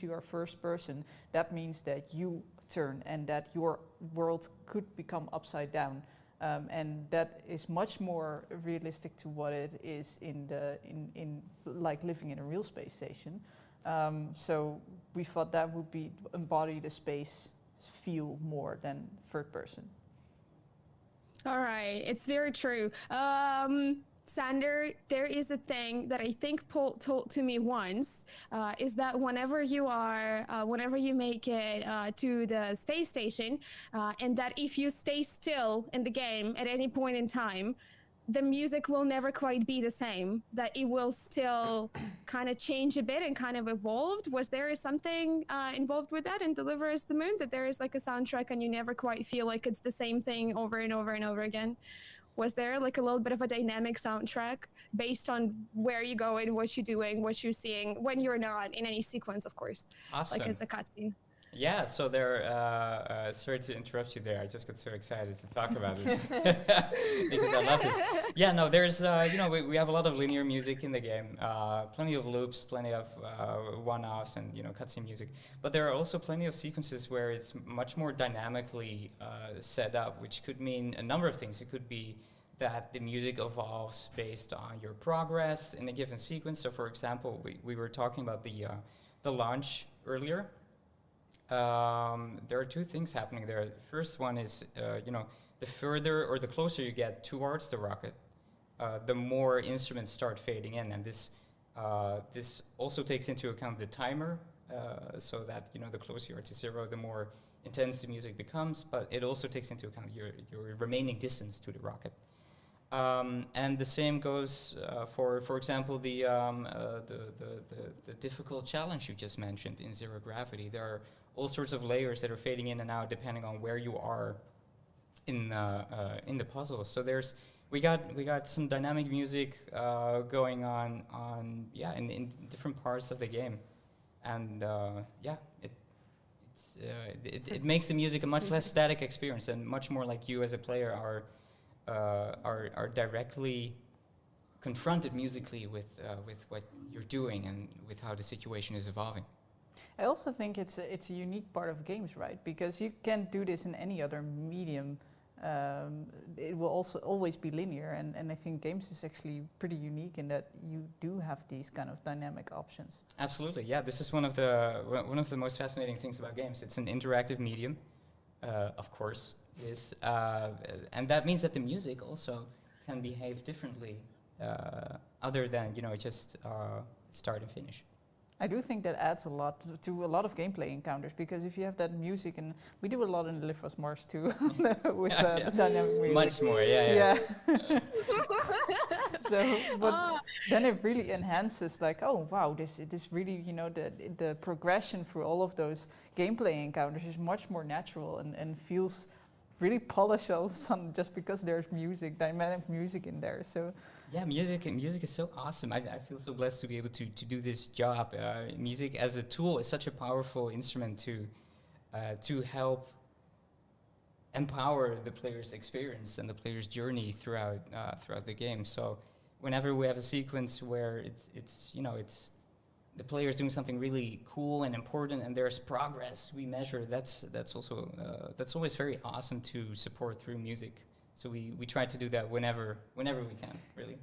Speaker 3: you are first person, that means that you turn and that your world could become upside down. And that is much more realistic to what it is in like living in a real space station. So we thought that would be embody the space feel more than third person.
Speaker 1: All right, it's very true. Sander, there is a thing that I think Paul told to me once, is that whenever you make it to the space station, and that if you stay still in the game at any point in time, the music will never quite be the same, that it will still kind of change a bit and kind of evolved. Was there something involved with that in Deliver Us the Moon, that there is like a soundtrack and you never quite feel like it's the same thing over and over and over again? Was there like a little bit of a dynamic soundtrack based on where you go and what you're doing, what you're seeing, when you're not in any sequence, of course,
Speaker 2: Awesome.
Speaker 1: like as a cutscene?
Speaker 2: Yeah, so there, sorry to interrupt you there. I just got so excited to talk about this because I love it. Yeah, no, there's, we have a lot of linear music in the game, plenty of loops, plenty of one-offs and, cutscene music. But there are also plenty of sequences where it's much more dynamically set up, which could mean a number of things. It could be that the music evolves based on your progress in a given sequence. So for example, we were talking about the launch earlier. There are two things happening there. The first one is, the further or the closer you get towards the rocket, the more instruments start fading in, and this also takes into account the timer, so that the closer you are to 0, the more intense the music becomes. But it also takes into account your remaining distance to the rocket. And the same goes for example, the difficult challenge you just mentioned in Zero Gravity. There are all sorts of layers that are fading in and out depending on where you are in the puzzle. So we got some dynamic music going on in different parts of the game, and it makes the music a much less static experience and much more like you as a player are directly confronted musically with what you're doing and with how the situation is evolving.
Speaker 3: I also think it's a unique part of games, right? Because you can't do this in any other medium. It will also always be linear, and I think games is actually pretty unique in that you do have these kind of dynamic options.
Speaker 2: Absolutely, yeah. This is one of the most fascinating things about games. It's an interactive medium, of course. And that means that the music also can behave differently, other than just start and finish.
Speaker 3: I do think that adds a lot to a lot of gameplay encounters, because if you have that music, and we do a lot in Deliver Us Mars too, with the dynamic music.
Speaker 2: Much more, yeah.
Speaker 3: But then it really enhances, like, oh wow, this really, the progression through all of those gameplay encounters is much more natural and feels really polished just because there's dynamic music in there. So
Speaker 2: yeah, music is so awesome. I feel so blessed to be able to do this job. Music as a tool is such a powerful instrument to help empower the player's experience and the player's journey throughout the game. So whenever we have a sequence where it's the player's doing something really cool and important, and there's progress we measure, that's always very awesome to support through music. So we try to do that whenever we can, really.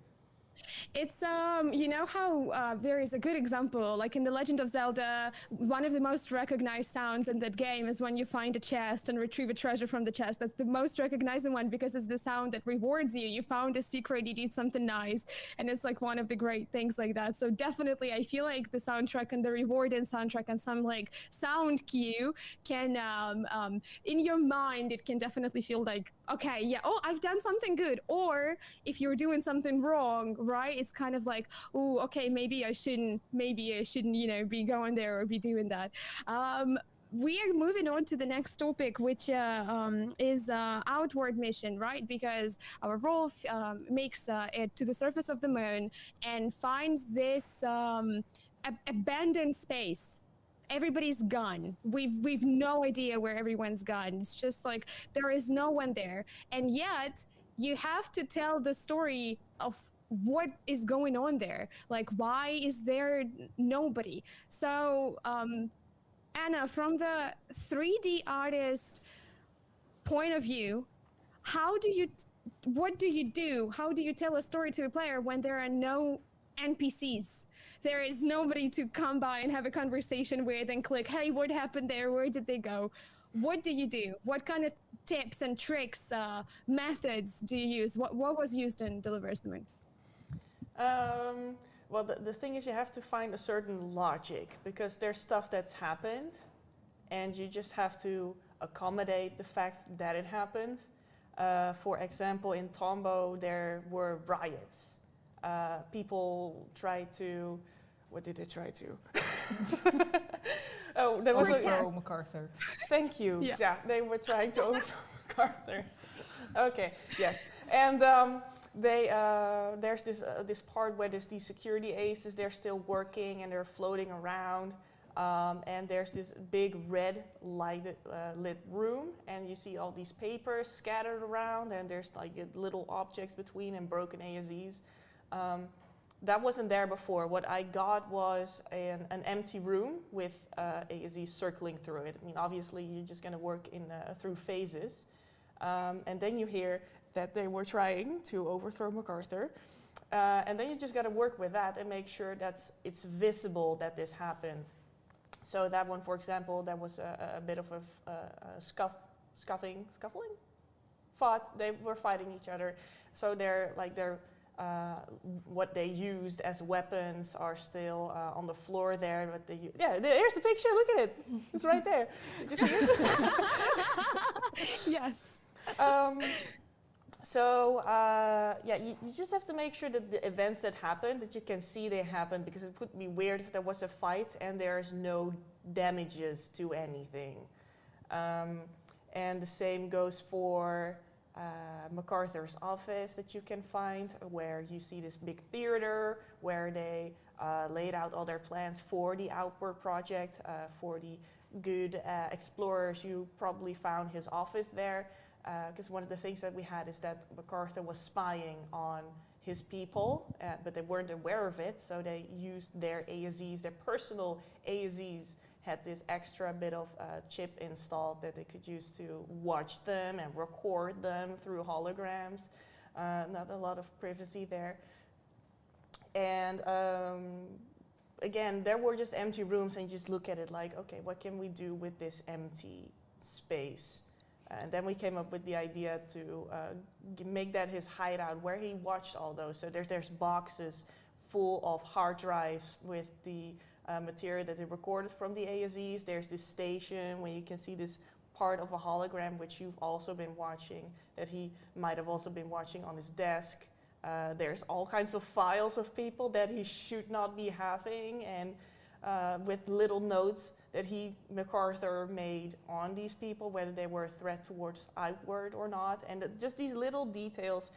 Speaker 1: It's how there is a good example, like in The Legend of Zelda, one of the most recognized sounds in that game is when you find a chest and retrieve a treasure from the chest. That's the most recognizing one because it's the sound that rewards you. You found a secret, you did something nice, and it's like one of the great things like that. So definitely I feel like the soundtrack and the reward in soundtrack and some like sound cue can in your mind it can definitely feel like, okay, yeah, oh, I've done something good. Or if you're doing something wrong, right? It's kind of like, oh, okay, maybe I shouldn't, you know, be going there or be doing that. We are moving on to the next topic, which is outward mission, right? Because our Rolf makes it to the surface of the moon and finds this abandoned space. Everybody's gone. We've no idea where everyone's gone. It's just like there is no one there, and yet you have to tell the story of what is going on there. Like, why is there nobody? So Anna, from the 3D artist point of view, what do you do? How do you tell a story to a player when there are no NPCs? There is nobody to come by and have a conversation with and click, hey, what happened there? Where did they go? What do you do? What kind of tips and tricks, methods do you use? What was used in Delivers the Moon?
Speaker 4: Well, the thing is you have to find a certain logic because there's stuff that's happened and you just have to accommodate the fact that it happened. For example, in Tombo, there were riots. People tried to, what did they try to? Oh, there was
Speaker 3: overthrow Macarthur.
Speaker 4: Thank you.
Speaker 1: Yeah.
Speaker 4: Yeah, they were trying to overthrow Macarthur. Okay, yes. And there's this part where there's these security aces, they're still working and they're floating around. And there's this big red lit room, and you see all these papers scattered around, and there's like little objects between and broken ASEs. That wasn't there before. What I got was an empty room with ASEs circling through it. I mean, obviously, you're just going to work through phases. And then you hear that they were trying to overthrow Macarthur. And then you just got to work with that and make sure that it's visible that this happened. So that one, for example, that was a bit of a scuffling? They were fighting each other. So what they used as weapons are still on the floor there. But here's the picture. Look at it. It's right there. Did you see it?
Speaker 1: Yes.
Speaker 4: You just have to make sure that the events that happen, that you can see they happen, because it would be weird if there was a fight and there's no damages to anything. And the same goes for Macarthur's office that you can find, where you see this big theater where they laid out all their plans for the Outward project. For the good explorers, you probably found his office there. Because one of the things that we had is that Macarthur was spying on his people, but they weren't aware of it, so they used their ASEs, their personal ASEs, had this extra bit of chip installed that they could use to watch them and record them through holograms. Not a lot of privacy there. And again, there were just empty rooms, and you just look at it like, okay, what can we do with this empty space? And then we came up with the idea to make that his hideout, where he watched all those. So there's boxes full of hard drives with the material that they recorded from the ASEs. There's this station where you can see this part of a hologram, which you've also been watching, that he might have also been watching on his desk. There's all kinds of files of people that he should not be having, and with little notes that Macarthur made on these people, whether they were a threat towards Outward or not. And just these little details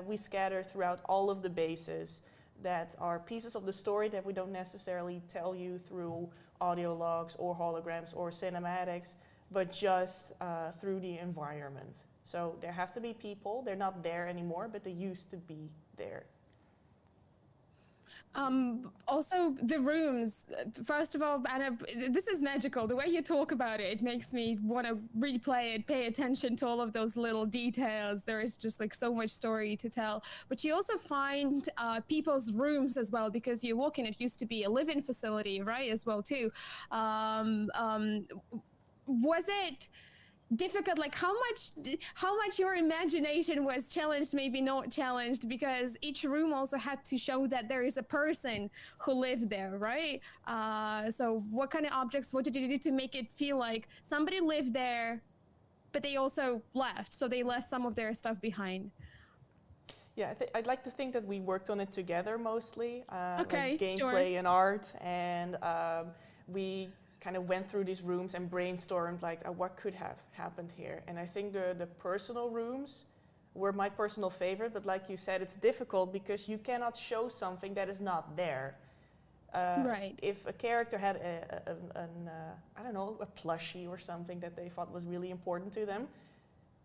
Speaker 4: we scatter throughout all of the bases that are pieces of the story that we don't necessarily tell you through audio logs or holograms or cinematics, but just through the environment. So there have to be people. They're not there anymore, but they used to be there.
Speaker 1: Also, the rooms. First of all, Anna, this is magical. The way you talk about it makes me want to replay it, pay attention to all of those little details. There is just like so much story to tell. But you also find people's rooms as well, because you walk in, it used to be a live-in facility, right, as well, too. Was it difficult, like how much your imagination was challenged, maybe not challenged, because each room also had to show that there is a person who lived there, right? So what kind of objects, what did you do to make it feel like somebody lived there, but they also left, so they left some of their stuff behind?
Speaker 4: Yeah, I'd like to think that we worked on it together mostly,
Speaker 1: Okay,
Speaker 4: like gameplay and art, and we kind of went through these rooms and brainstormed like what could have happened here. And I think the personal rooms were my personal favorite, but like you said, it's difficult because you cannot show something that is not there.
Speaker 1: Right.
Speaker 4: If a character had I don't know, a plushie or something that they thought was really important to them,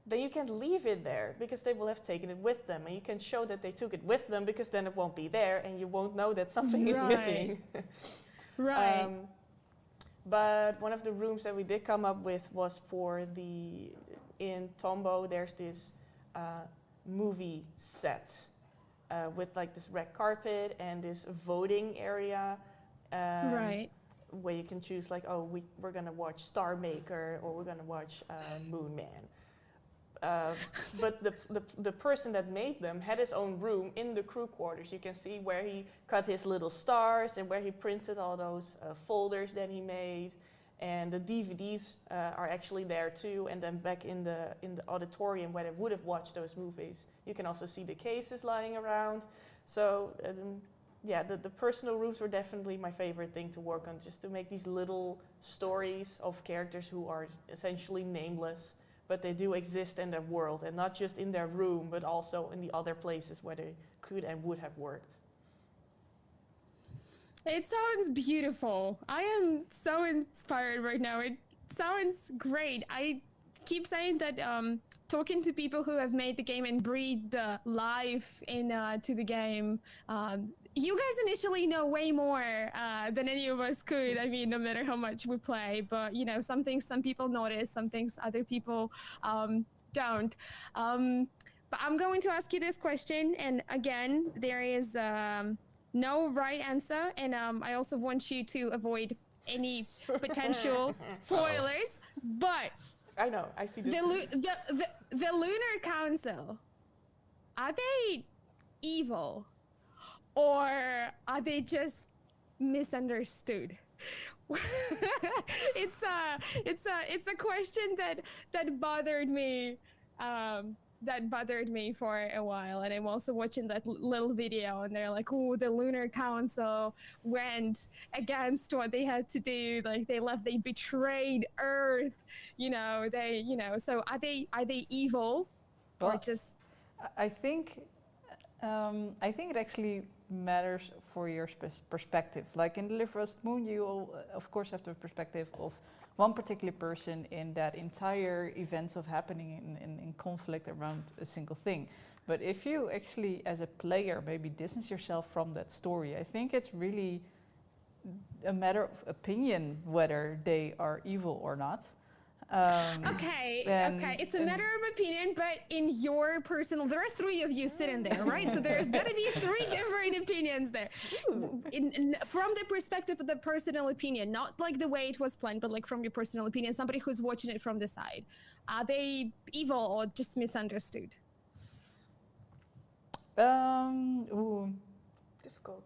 Speaker 4: then you can't leave it there because they will have taken it with them. And you can show that they took it with them because then it won't be there and you won't know that something is missing.
Speaker 1: Right.
Speaker 4: But one of the rooms that we did come up with was in Tombow, there's this movie set with like this red carpet and this voting area.
Speaker 1: Right.
Speaker 4: Where you can choose like, oh, we're gonna watch Star Maker or we're gonna watch Moon Man. But the person that made them had his own room in the crew quarters. You can see where he cut his little stars and where he printed all those folders that he made. And the DVDs are actually there too. And then back in the auditorium where they would have watched those movies, you can also see the cases lying around. So yeah, the personal rooms were definitely my favorite thing to work on, just to make these little stories of characters who are essentially nameless, but they do exist in their world, and not just in their room, but also in the other places where they could and would have worked.
Speaker 1: It sounds beautiful. I am so inspired right now. It sounds great. I keep saying that talking to people who have made the game and breathed life into the game, you guys initially know way more than any of us could. I mean, no matter how much we play, but you know, some things some people notice, some things other people don't. But I'm going to ask you this question, and again, there is no right answer, and I also want you to avoid any potential spoilers. But
Speaker 4: I know, I see this.
Speaker 1: The Lunar Council, are they evil? Or are they just misunderstood? It's a question that bothered me. That bothered me for a while, and I'm also watching that little video, and they're like, "Oh, the Lunar Council went against what they had to do. Like they betrayed Earth. You know, So are they evil, or just?"
Speaker 3: I think it actually matters for your perspective. Like in Deliver Us Moon, you of course have the perspective of one particular person in that entire events of happening in conflict around a single thing. But if you actually, as a player, maybe distance yourself from that story, I think it's really a matter of opinion whether they are evil or not.
Speaker 1: Okay, it's a matter of opinion, but in your personal, there are three of you sitting there, right? So there's gonna be three different opinions there. From the perspective of the personal opinion, not like the way it was planned, but like from your personal opinion, somebody who's watching it from the side. Are they evil or just misunderstood?
Speaker 4: Difficult.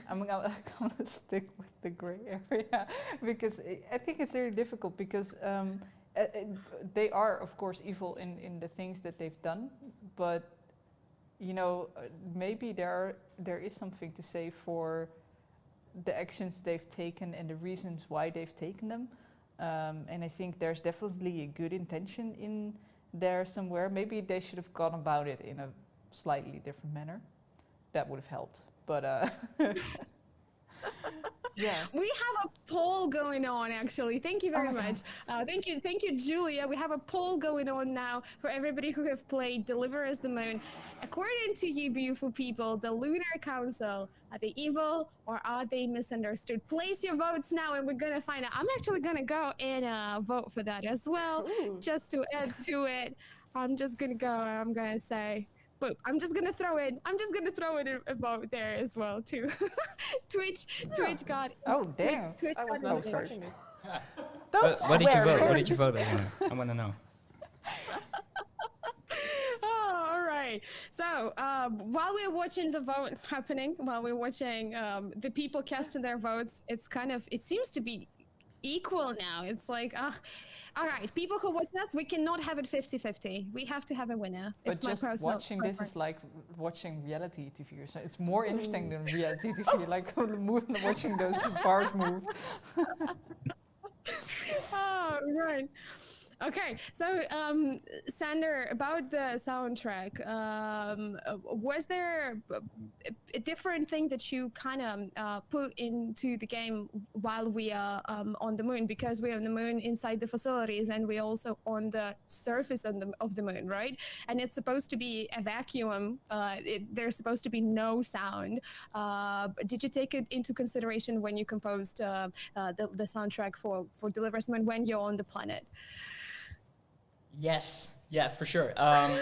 Speaker 3: I'm gonna stick with the gray area because I think it's very difficult because they are, of course, evil in the things that they've done, but you know, maybe there is something to say for the actions they've taken and the reasons why they've taken them. And I think there's definitely a good intention in there somewhere. Maybe they should have gone about it in a slightly different manner. That would have helped. But yeah.
Speaker 1: We have a poll going on, actually. Thank you very much. Thank you, Julia. We have a poll going on now for everybody who have played Deliver Us the Moon. According to you beautiful people, the Lunar Council, are they evil or are they misunderstood? Place your votes now and we're gonna find out. I'm actually gonna go and vote for that as well. Ooh. Just to add to it. I'm just gonna go, I'm gonna say, but I'm just gonna throw it a vote there as well too. Twitch got.
Speaker 3: Oh damn!
Speaker 4: I was not expecting it.
Speaker 2: What did you vote? What did you vote? I wanna know.
Speaker 1: Oh, all right. So while we're watching the vote happening, while we're watching the people casting their votes, it seems to be equal now. It's like, all right, people who watch us, we cannot have it 50-50. We have to have a winner.
Speaker 3: But
Speaker 1: It's my
Speaker 3: just
Speaker 1: personal
Speaker 3: watching this
Speaker 1: preference.
Speaker 3: is like watching reality TV. So it's more interesting than reality TV. Like watching those bars move.
Speaker 1: Oh, right. Okay, so Sander, about the soundtrack, was there a different thing that you kind of put into the game while we are on the moon? Because we're on the moon inside the facilities, and we're also on the surface of the moon, right? And it's supposed to be a vacuum. There's supposed to be no sound. Did you take it into consideration when you composed the soundtrack for Deliverance Moon when you're on the planet?
Speaker 2: Yes, yeah, for sure. I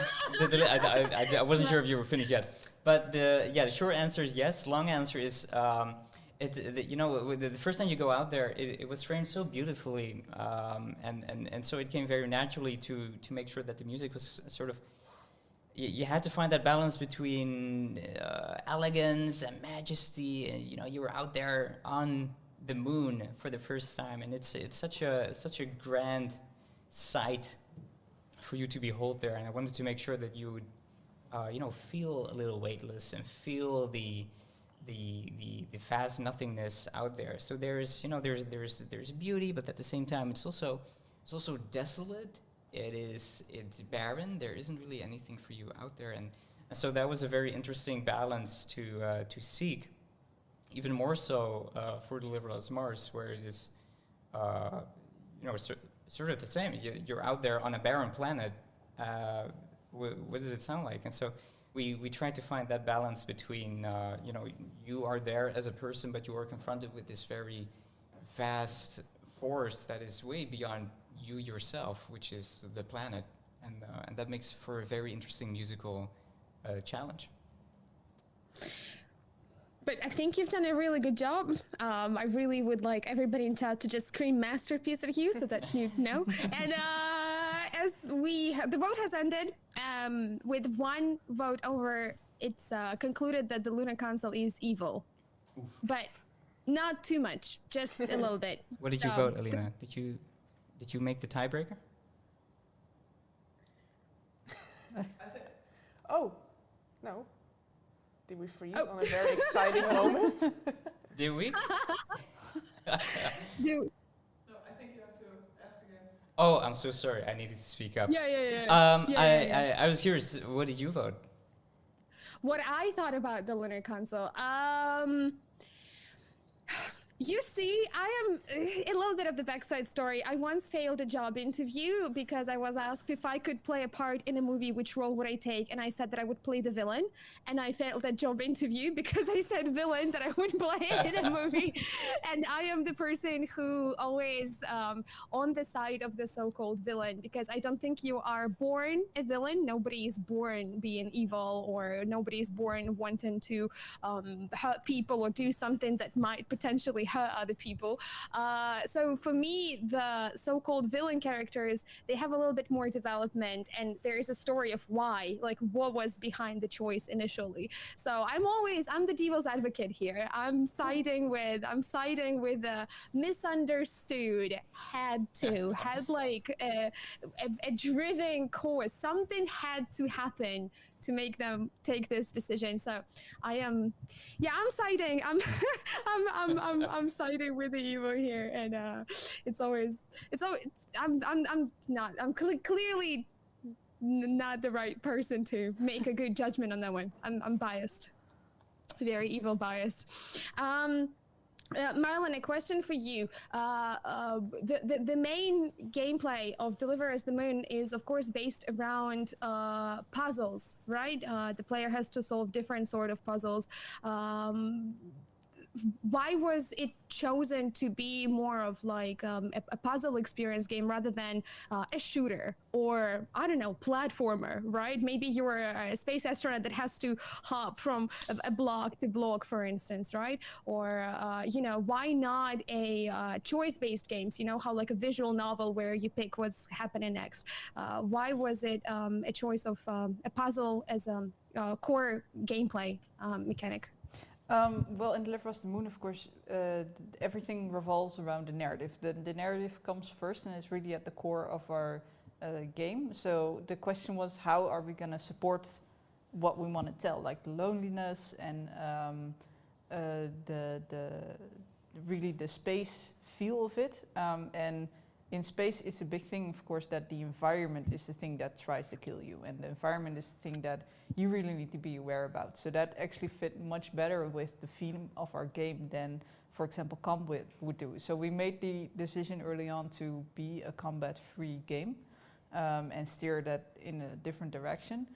Speaker 2: wasn't sure if you were finished yet, but the short answer is yes. Long answer is the first time you go out there, it was framed so beautifully, and so it came very naturally to make sure that the music was sort of. You had to find that balance between elegance and majesty, and you were out there on the moon for the first time, and it's such a grand sight for you to behold there, and I wanted to make sure that you would, feel a little weightless and feel the vast nothingness out there. So there's beauty, but at the same time, it's also desolate. It's barren. There isn't really anything for you out there, and so that was a very interesting balance to seek. Even more so for Deliverance Mars, where it is, sort of the same. You're out there on a barren planet. What does it sound like? And so we tried to find that balance between, you are there as a person, but you are confronted with this very vast force that is way beyond you yourself, which is the planet. And that makes for a very interesting musical challenge.
Speaker 1: But I think you've done a really good job. I really would like everybody in chat to just scream masterpiece at you so that you know. And as the vote has ended with one vote over, it's concluded that the lunar console is evil. Oof. But not too much, just a little bit.
Speaker 2: What did you vote, Alina? Did you make the tiebreaker?
Speaker 4: Oh, no. Did we freeze on a very exciting moment?
Speaker 2: Did we?
Speaker 1: Do
Speaker 3: No, I think you have to ask again.
Speaker 2: Oh, I'm so sorry. I needed to speak up.
Speaker 1: Yeah.
Speaker 2: I was curious. What did you vote?
Speaker 1: What I thought about the lunar console. You see, I am a little bit of the backside story. I once failed a job interview because I was asked if I could play a part in a movie, which role would I take? And I said that I would play the villain. And I failed that job interview because I said villain, that I would play it in a movie. And I am the person who always on the side of the so-called villain, because I don't think you are born a villain. Nobody is born being evil, or nobody is born wanting to hurt people or do something that might potentially hurt other people. So for me, the so-called villain characters, they have a little bit more development, and there is a story of why, like what was behind the choice initially. So I'm the devil's advocate here. I'm siding with the misunderstood, had like a driven cause. Something had to happen to make them take this decision. So I'm siding. I'm siding with the evil here, and I'm clearly not the right person to make a good judgment on that one. I'm biased, very evil biased. Merlin, a question for you. The main gameplay of Deliver Us the Moon is, of course, based around puzzles, right? The player has to solve different sort of puzzles. Why was it chosen to be more of like a puzzle experience game rather than a shooter or, I don't know, platformer, right? Maybe you're a space astronaut that has to hop from a block to block, for instance, right? Or, why not a choice-based games? You know, how like a visual novel where you pick what's happening next. Why was it a choice of a puzzle as a core gameplay mechanic?
Speaker 3: Well, in Deliver Us the Moon, of course, everything revolves around the narrative. The narrative comes first and is really at the core of our game. So the question was, how are we going to support what we want to tell, like the loneliness and really the space feel of it. And in space, it's a big thing, of course, that the environment is the thing that tries to kill you, and the environment is the thing that you really need to be aware about. So that actually fit much better with the theme of our game than, for example, combat would do. So we made the decision early on to be a combat-free game and steer that in a different direction.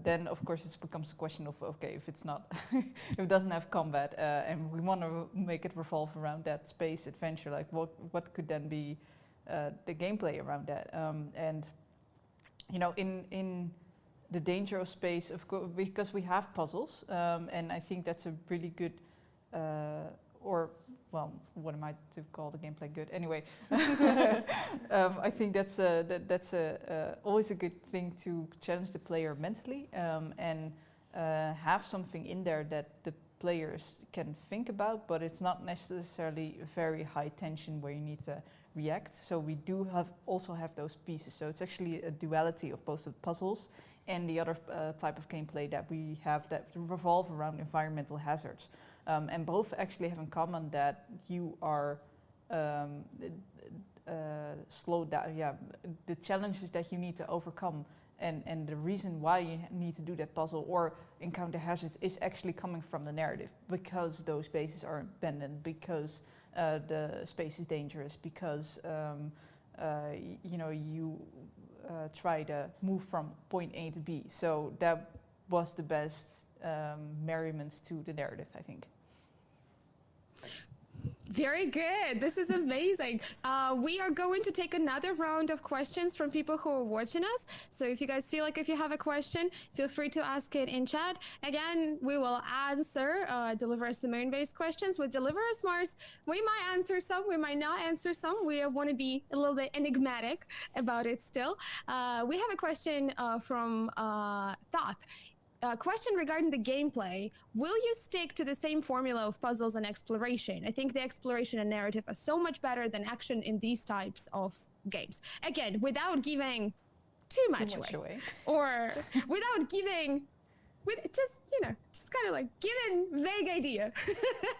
Speaker 3: Then, of course, it becomes a question of, okay, if it's not, if it doesn't have combat, and we want to make it revolve around that space adventure, like what could then be the gameplay around that? And you know, in the danger of space, of course, because we have puzzles, and I think that's a really good, well, what am I to call the gameplay good? Anyway, I think that's always a good thing to challenge the player mentally, and have something in there that the players can think about, but it's not necessarily very high tension where you need to react. So we do also have those pieces. So it's actually a duality of both the puzzles and the other type of gameplay that we have that revolve around environmental hazards. And both actually have in common that you are slowed down. Yeah, the challenges that you need to overcome and the reason why you need to do that puzzle or encounter hazards is actually coming from the narrative, because those spaces are abandoned, because the space is dangerous, because you know, you try to move from point A to B. So that was the best merriment to the narrative, I think.
Speaker 1: Very good. This is amazing. We are going to take another round of questions from people who are watching us. So if you guys feel like if you have a question, feel free to ask it in chat. Again, we will answer Deliver Us the Moon-based questions. With Deliver Us Mars, we might answer some, we might not answer some. We want to be a little bit enigmatic about it still. We have a question from Thoth. Question regarding the gameplay. Will you stick to the same formula of puzzles and exploration? I think the exploration and narrative are so much better than action in these types of games. Again, without giving too much away. Or without giving, just, you know, just kind of like giving vague idea.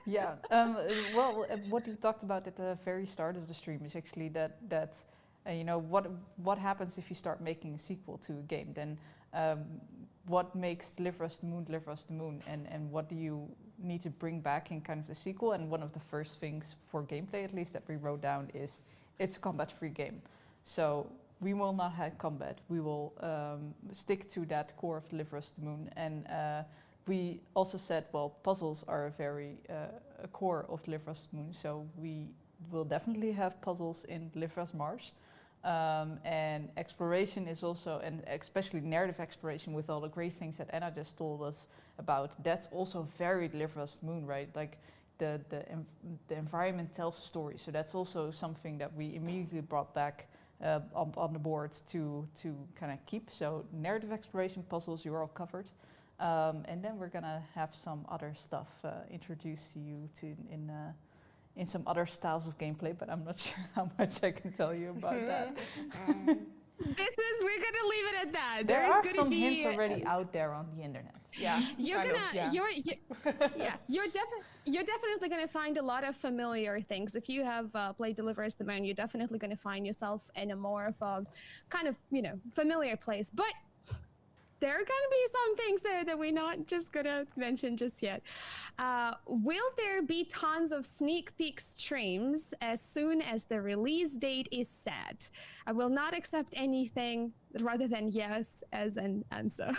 Speaker 3: Yeah, well, what you talked about at the very start of the stream is actually that you know, what happens if you start making a sequel to a game? Then what makes Deliver Us the Moon, and what do you need to bring back in kind of the sequel? And one of the first things for gameplay, at least, that we wrote down is it's a combat-free game. So we will not have combat. We will stick to that core of Deliver Us the Moon. And we also said, well, puzzles are a very a core of Deliver Us the Moon. So we will definitely have puzzles in Deliver Us Mars. And exploration is also, and especially narrative exploration with all the great things that Anna just told us about, that's also very Deliver Us the Moon, right? Like the environment tells a story. So that's also something that we immediately brought back on the board to kind of keep. So narrative exploration, puzzles, you're all covered. And then we're gonna have some other stuff introduced to you in some other styles of gameplay, but I'm not sure how much I can tell you about that.
Speaker 1: We're gonna leave it at that.
Speaker 3: There are some hints already out there on the internet.
Speaker 4: Yeah,
Speaker 1: you're definitely gonna find a lot of familiar things. If you have played Deliver Us the Moon, you're definitely gonna find yourself in a more of a kind of, you know, familiar place. But there are gonna be some things there that we're not just gonna mention just yet. Will there be tons of sneak peek streams as soon as the release date is set? I will not accept anything rather than yes as an answer.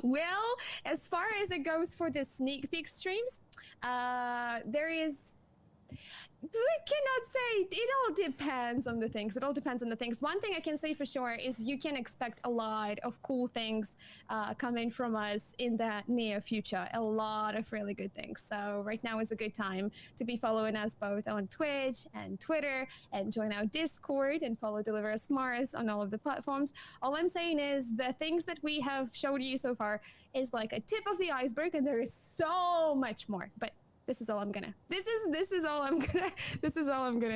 Speaker 1: Well, as far as it goes for the sneak peek streams, we cannot say. It all depends on the things. It all depends on the things. One thing I can say for sure is you can expect a lot of cool things coming from us in the near future. A lot of really good things. So right now is a good time to be following us both on Twitch and Twitter, and join our Discord and follow Deliver Us Mars on all of the platforms. All I'm saying is the things that we have showed you so far is like a tip of the iceberg, and there is so much more. But this is all I'm gonna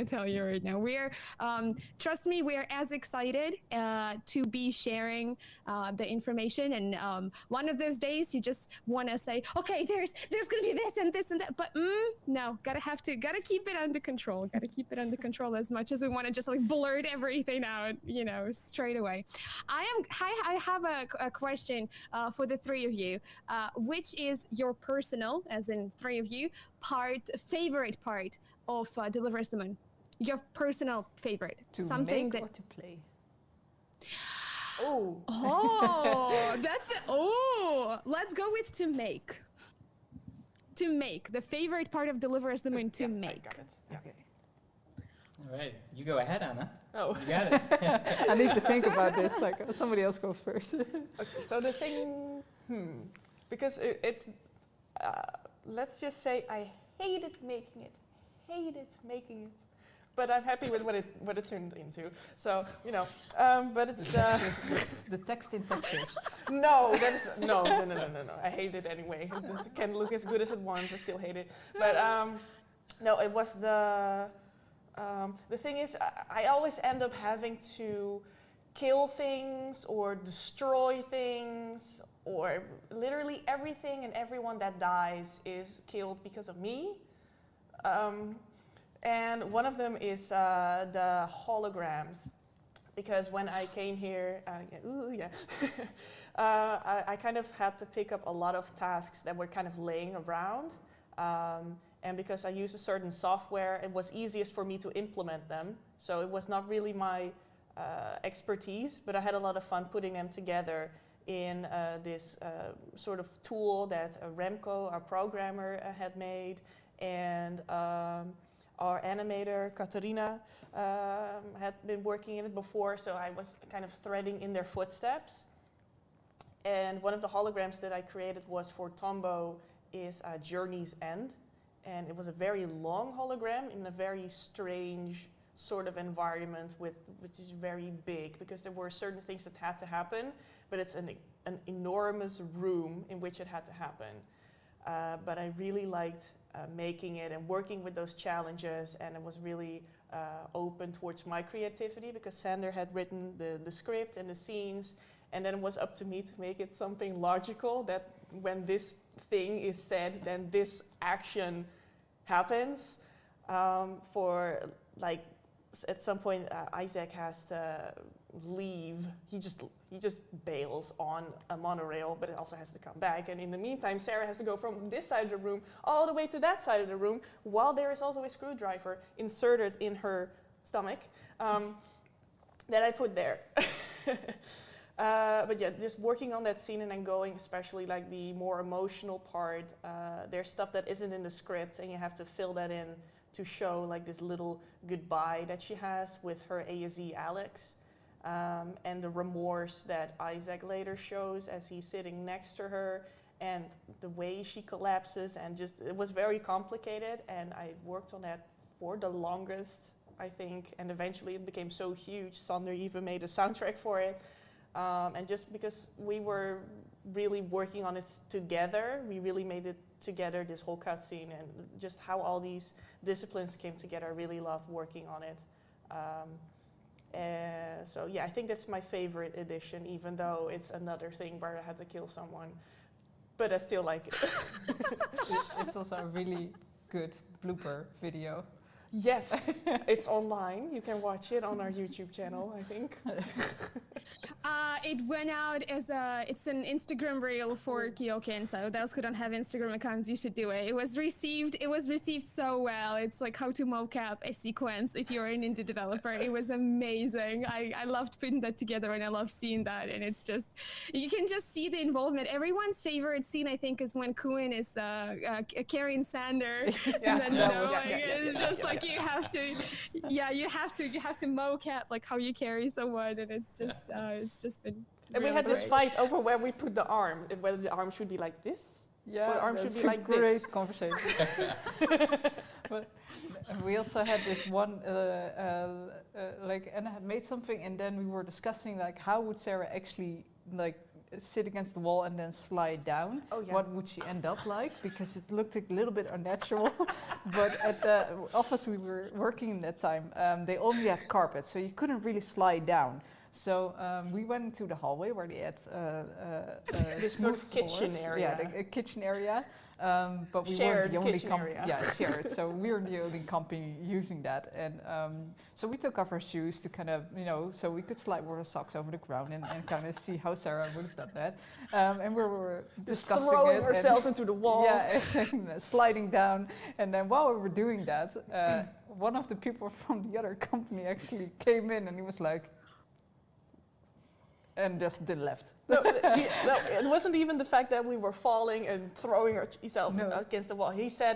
Speaker 1: tell you right now. We're trust me, we're as excited to be sharing the information, and one of those days you just want to say, okay, there's gonna be this and this and that, but no, gotta keep it under control. Gotta keep it under control as much as we want to just like blurt everything out, you know, straight away. I have a question for the three of you. Which is your personal, as in three of you, favorite part of Deliver Us the Moon? Your personal favorite.
Speaker 3: To
Speaker 1: something
Speaker 3: make
Speaker 1: that
Speaker 3: or to play?
Speaker 4: Oh.
Speaker 1: Let's go with to make. To make. The favorite part of Deliver Us the Moon to make.
Speaker 4: I got it. Yeah.
Speaker 3: Okay.
Speaker 2: All right, you go ahead, Anna.
Speaker 4: Oh.
Speaker 2: You got it.
Speaker 3: I need to think about this. Like somebody else goes first.
Speaker 4: Okay, so the thing, because it's, let's just say I hated making it, but I'm happy with what it turned into. So you know, but it's
Speaker 3: the text in textures.
Speaker 4: no, no. I hate it anyway. It can look as good as it wants. I still hate it. But no, it was the thing is, I always end up having to kill things or destroy things, or literally everything and everyone that dies is killed because of me. And one of them is the holograms, because when I came here, I kind of had to pick up a lot of tasks that were kind of laying around. And because I use a certain software, it was easiest for me to implement them. So it was not really my expertise, but I had a lot of fun putting them together in this sort of tool that Remco, our programmer, had made, and our animator, Katarina, had been working in it before, so I was kind of threading in their footsteps. And one of the holograms that I created was for Tombo is Journey's End. And it was a very long hologram in a very strange sort of environment which is very big, because there were certain things that had to happen, but it's an enormous room in which it had to happen. But I really liked making it and working with those challenges, and it was really open towards my creativity, because Sander had written the script and the scenes, and then it was up to me to make it something logical, that when this thing is said, then this action happens. For like, at some point Isaac has to leave. He just bails on a monorail, but it also has to come back. And in the meantime, Sarah has to go from this side of the room all the way to that side of the room, while there is also a screwdriver inserted in her stomach that I put there. But yeah, just working on that scene and then going, especially like the more emotional part, there's stuff that isn't in the script, and you have to fill that in to show like this little goodbye that she has with her AZ Alex, and the remorse that Isaac later shows as he's sitting next to her, and the way she collapses, and just, it was very complicated, and I worked on that for the longest, I think, and eventually it became so huge, Sander even made a soundtrack for it. And just because we were really working on it together, we really made it together, this whole cutscene, and just how all these disciplines came together. I really loved working on it. So yeah, I think that's my favorite edition, even though it's another thing where I had to kill someone. But I still like it.
Speaker 3: It's also a really good blooper video.
Speaker 4: Yes, it's online. You can watch it on our YouTube channel, I think.
Speaker 1: It went out as it's an Instagram reel for KeokeN, so those who don't have Instagram accounts, you should do it. It was received so well. It's like how to mocap a sequence if you're an indie developer. It was amazing. I loved putting that together, and I love seeing that, and it's just, you can just see the involvement. Everyone's favorite scene, I think, is when KeokeN is carrying Sander, and then, it's just like like you have to, yeah, you have to mocap like how you carry someone, and it's just been.
Speaker 4: And we
Speaker 1: really
Speaker 4: had this
Speaker 1: great.
Speaker 4: fight over where we put the arm, and whether the arm should be like this,
Speaker 3: Yeah,
Speaker 4: or the arm should
Speaker 3: that's
Speaker 4: be
Speaker 3: a
Speaker 4: like
Speaker 3: great
Speaker 4: this.
Speaker 3: conversation. But we also had this one, like, Anna had made something, and then we were discussing like how would Sarah actually like sit against the wall and then slide down.
Speaker 4: Oh yeah.
Speaker 3: What would she end up like? Because it looked a little bit unnatural. But at the office we were working in that time, they only had carpet, so you couldn't really slide down. So we went into the hallway where they had
Speaker 4: This sort of
Speaker 3: smooth
Speaker 4: kitchen
Speaker 3: floors.
Speaker 4: area.
Speaker 3: Yeah, the kitchen area. But we
Speaker 4: Shared
Speaker 3: weren't the only
Speaker 4: kitchen area.
Speaker 3: Yeah, shared. So we were the only company using that, and so we took off our shoes to kind of, you know, so we could slide our socks over the ground and kind of see how Sarah would have done that. And we were discussing
Speaker 4: Throwing
Speaker 3: it
Speaker 4: ourselves into the wall.
Speaker 3: yeah, and sliding down. And then while we were doing that, one of the people from the other company actually came in, and he was like, and just left.
Speaker 4: No, it wasn't even the fact that we were falling and throwing ourselves
Speaker 3: No.
Speaker 4: against the wall. He said,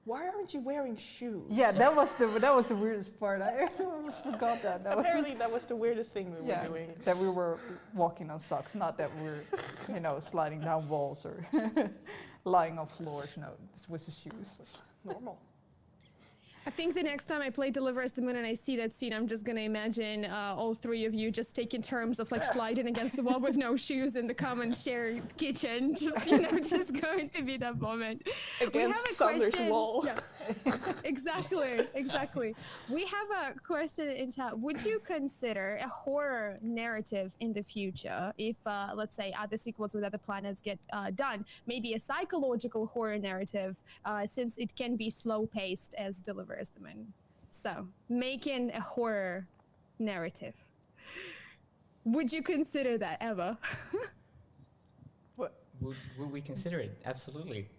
Speaker 4: "Why aren't you wearing shoes?"
Speaker 3: Yeah, that was the weirdest part. I almost forgot that.
Speaker 4: Apparently, that was the weirdest thing we were doing.
Speaker 3: that we were walking on socks, not that we were, you know, sliding down walls or lying on floors. No, this was the shoes.
Speaker 4: Normal.
Speaker 1: I think the next time I play Deliver Us the Moon and I see that scene, I'm just gonna imagine all three of you just taking turns of like sliding against the wall with no shoes in the common shared kitchen. Just, you know, just going to be that moment.
Speaker 4: Against Sander's wall.
Speaker 1: Yeah, exactly. We have a question in chat. Would you consider a horror narrative in the future if, let's say, other sequels with other planets get done? Maybe a psychological horror narrative, since it can be slow-paced as Deliver Us the Moon. So, making a horror narrative. Would you consider that, Emma?
Speaker 2: Would we consider it? Absolutely.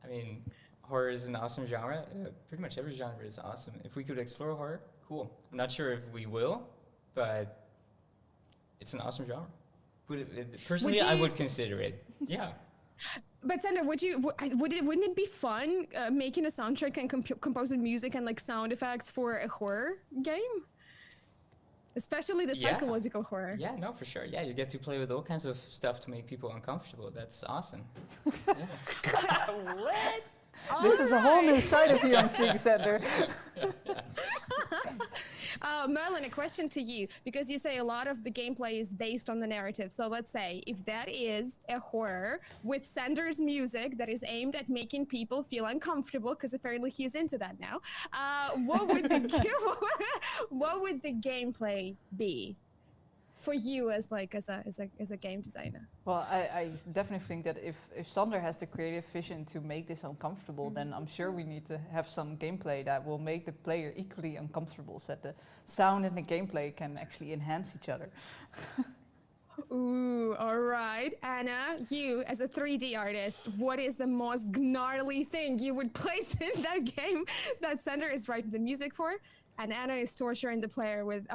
Speaker 2: I mean, horror is an awesome genre. Pretty much every genre is awesome. If we could explore horror, cool. I'm not sure if we will, but it's an awesome genre. Personally, I would consider it. Yeah.
Speaker 1: But Sander, wouldn't it be fun making a soundtrack and composing music and like sound effects for a horror game? Especially the psychological horror.
Speaker 2: Yeah, no, for sure. Yeah, you get to play with all kinds of stuff to make people uncomfortable. That's awesome.
Speaker 4: What?
Speaker 3: This is a whole new side of you I'm seeing, Sander.
Speaker 1: Merlin, a question to you, because you say a lot of the gameplay is based on the narrative. So let's say if that is a horror with Sander's music that is aimed at making people feel uncomfortable, because apparently he's into that now, what would the gameplay be for you as a game designer?
Speaker 3: Well, I definitely think that if Sander has the creative vision to make this uncomfortable, then I'm sure we need to have some gameplay that will make the player equally uncomfortable, so that the sound and the gameplay can actually enhance each other.
Speaker 1: Ooh, all right. Anna, you as a 3D artist, what is the most gnarly thing you would place in that game that Sander is writing the music for? And Anna is torturing the player with,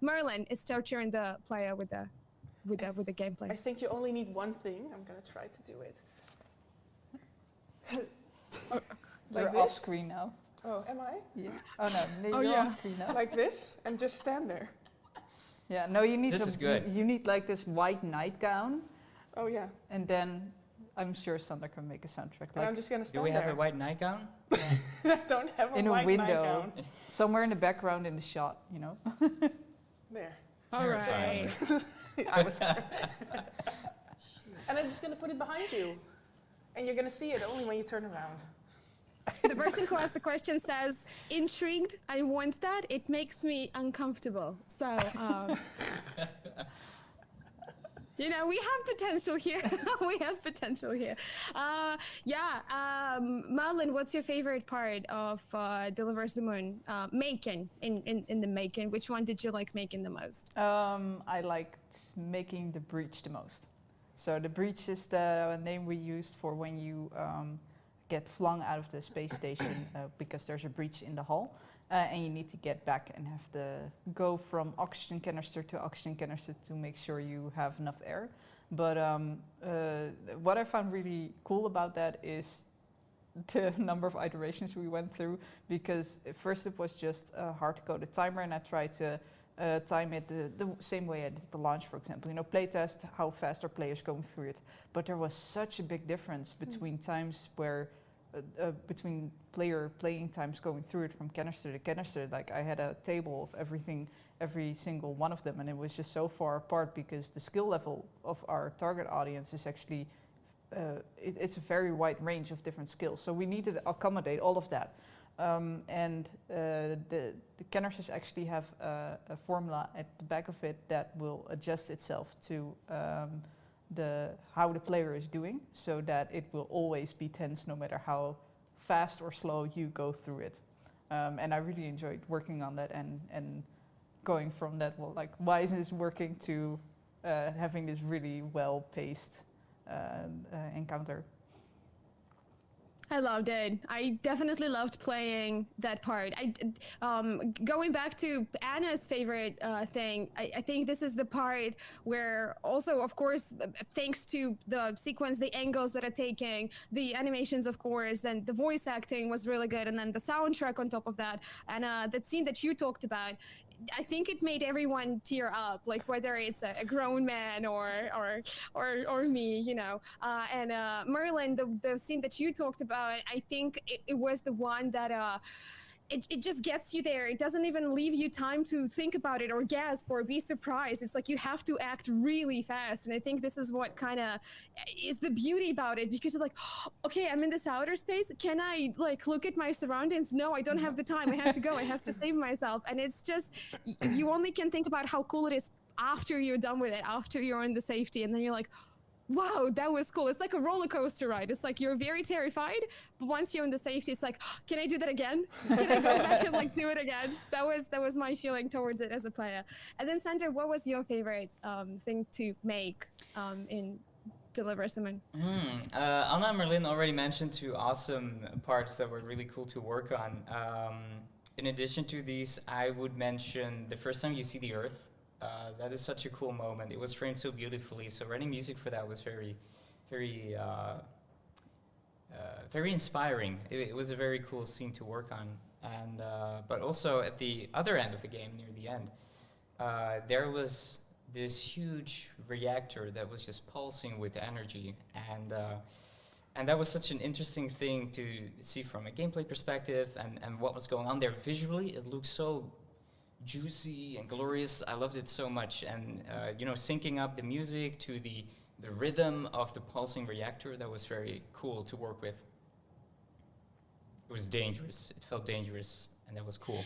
Speaker 1: Merlin is torturing the player with the gameplay.
Speaker 4: I think you only need one thing. I'm gonna try to do it.
Speaker 3: You're
Speaker 4: this?
Speaker 3: off screen now.
Speaker 4: Oh, am I?
Speaker 3: Yeah. Oh no,
Speaker 1: Oh,
Speaker 3: you're
Speaker 1: yeah.
Speaker 3: off screen now.
Speaker 4: Like this, and just stand there.
Speaker 3: Yeah, no, you need
Speaker 2: This is good.
Speaker 3: You need like this white nightgown,
Speaker 4: Oh yeah.
Speaker 3: and then I'm sure Sander can make a soundtrack.
Speaker 4: And I'm
Speaker 3: Like
Speaker 4: just gonna
Speaker 2: Do
Speaker 4: stand
Speaker 2: we have
Speaker 4: there.
Speaker 2: a white nightgown?
Speaker 4: I don't have a
Speaker 3: in a
Speaker 4: white
Speaker 3: window,
Speaker 4: nightgown.
Speaker 3: somewhere in the background in the shot, you know.
Speaker 4: There.
Speaker 1: All right.
Speaker 4: I was. And I'm just gonna put it behind you, and you're gonna see it only when you turn around.
Speaker 1: The person who asked the question says, intrigued, I want that, it makes me uncomfortable. So, you know, we have potential here. Marlon, what's your favorite part of Deliver Us the Moon? Making, in the making, which one did you like making the most?
Speaker 3: I liked making the breach the most. So the breach is the name we used for when you get flung out of the space station because there's a breach in the hull. And you need to get back and have to go from oxygen canister to oxygen canister to make sure you have enough air. But what I found really cool about that is the number of iterations we went through, because at first it was just hard to code a timer, and I tried to time it the same way I did the launch, for example. Playtest how fast are players going through it. But there was such a big difference between times where between player playing times going through it from canister to canister. Like I had a table of everything, every single one of them, and it was just so far apart because the skill level of our target audience is actually it's a very wide range of different skills. So we needed to accommodate all of that. The canisters actually have a formula at the back of it that will adjust itself to how the player is doing, so that it will always be tense no matter how fast or slow you go through it. And I really enjoyed working on that and going from that, well, like, why isn't this working, to having this really well-paced encounter.
Speaker 1: I loved it. I definitely loved playing that part. Going back to Anna's favorite thing, I think this is the part where also, of course, thanks to the sequence, the angles that are taking, the animations, of course, then the voice acting was really good, and then the soundtrack on top of that, and that scene that you talked about, I think it made everyone tear up, like whether it's a grown man or me, And Merlin, the scene that you talked about, I think it was the one that it just gets you there. It doesn't even leave you time to think about it or gasp or be surprised. It's like you have to act really fast. And I think this is what kind of is the beauty about it, because you're like, okay, I'm in this outer space. Can I like look at my surroundings? No, I don't have the time. I have to go. I have to save myself. And it's just, you only can think about how cool it is after you're done with it, after you're in the safety. And then you're like, wow, that was cool. It's like a roller coaster ride. It's like you're very terrified, but once you're in the safety, it's like, can I do that again? Can I go back and like do it again? That was my feeling towards it as a player. And then Sander, what was your favorite thing to make in Deliver Us the Moon?
Speaker 2: Anna and Merlin already mentioned two awesome parts that were really cool to work on. In addition to these, I would mention the first time you see the Earth. That is such a cool moment. It was framed so beautifully. So writing music for that was very, very, very inspiring. It was a very cool scene to work on. And but also at the other end of the game, near the end, there was this huge reactor that was just pulsing with energy, and that was such an interesting thing to see from a gameplay perspective, and what was going on there visually. It looked so juicy and glorious. I loved it so much, and syncing up the music to the rhythm of the pulsing reactor, that was very cool to work with. It was dangerous. It felt dangerous, and that was cool.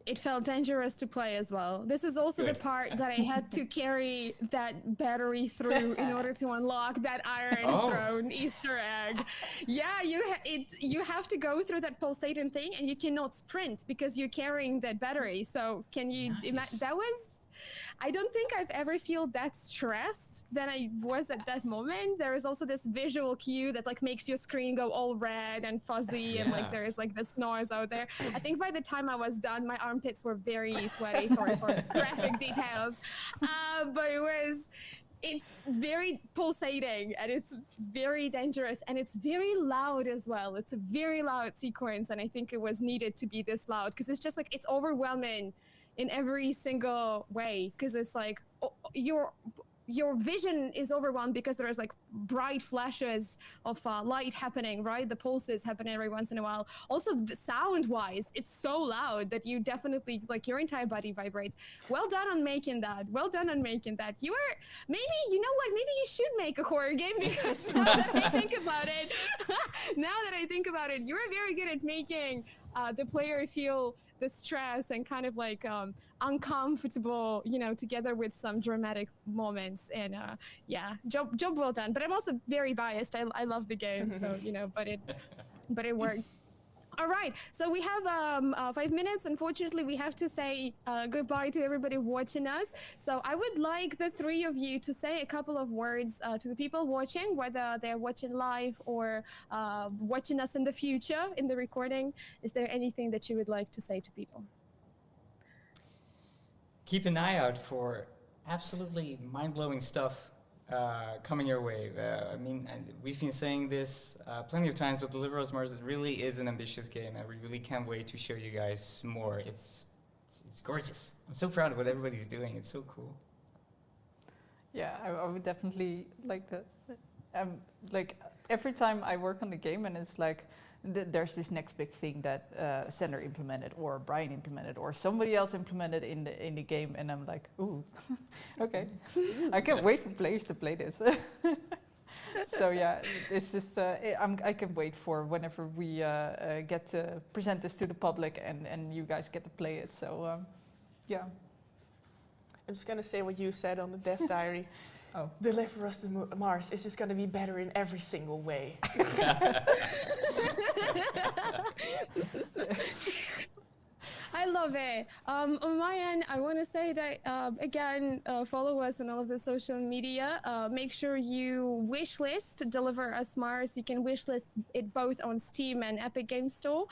Speaker 1: It felt dangerous to play as well. This is also
Speaker 2: Good.
Speaker 1: the part that I had to carry that battery through in order to unlock that Iron Throne Easter egg. Yeah, you have to go through that pulsating thing, and you cannot sprint because you're carrying that battery. So can you imagine? That was. I don't think I've ever felt that stressed than I was at that moment. There is also this visual cue that like makes your screen go all red and fuzzy, and like there is like this noise out there. I think by the time I was done, my armpits were very sweaty. Sorry for graphic details, but it's very pulsating, and it's very dangerous, and it's very loud as well. It's a very loud sequence, and I think it was needed to be this loud because it's just like it's overwhelming in every single way, because it's like your vision is overwhelmed because there's like bright flashes of light happening, right? The pulses happen every once in a while. Also, the sound-wise, it's so loud that you definitely, like, your entire body vibrates. Well done on making that. Well done on making that. You were, maybe, you know what, maybe you should make a horror game, because now that I think about it, you were very good at making the player feel the stress and kind of like uncomfortable, together with some dramatic moments. And job well done. But I'm also very biased. I love the game, so but it worked. All right, so we have 5 minutes. Unfortunately, we have to say goodbye to everybody watching us. So I would like the three of you to say a couple of words to the people watching, whether they're watching live or watching us in the future in the recording. Is there anything that you would like to say to people?
Speaker 2: Keep an eye out for absolutely mind-blowing stuff coming your way. I mean, and we've been saying this plenty of times, but Deliver Us Mars really is an ambitious game, and we really can't wait to show you guys more. It's gorgeous. I'm so proud of what everybody's doing. It's so cool.
Speaker 3: Yeah, I would definitely like that. Like every time I work on the game, and it's like there's this next big thing that Sander implemented, or Brian implemented, or somebody else implemented in the game, and I'm like, ooh, okay, I can't wait for players to play this. So yeah, it's just I can wait for whenever we get to present this to the public, and you guys get to play it. So yeah.
Speaker 4: I'm just gonna say what you said on the Death Diary.
Speaker 3: Oh.
Speaker 4: Deliver Us to Mars is just gonna be better in every single way.
Speaker 1: I love it. On my end, I want to say that, again, follow us on all of the social media. Make sure you wishlist Deliver Us Mars. You can wishlist it both on Steam and Epic Games Store.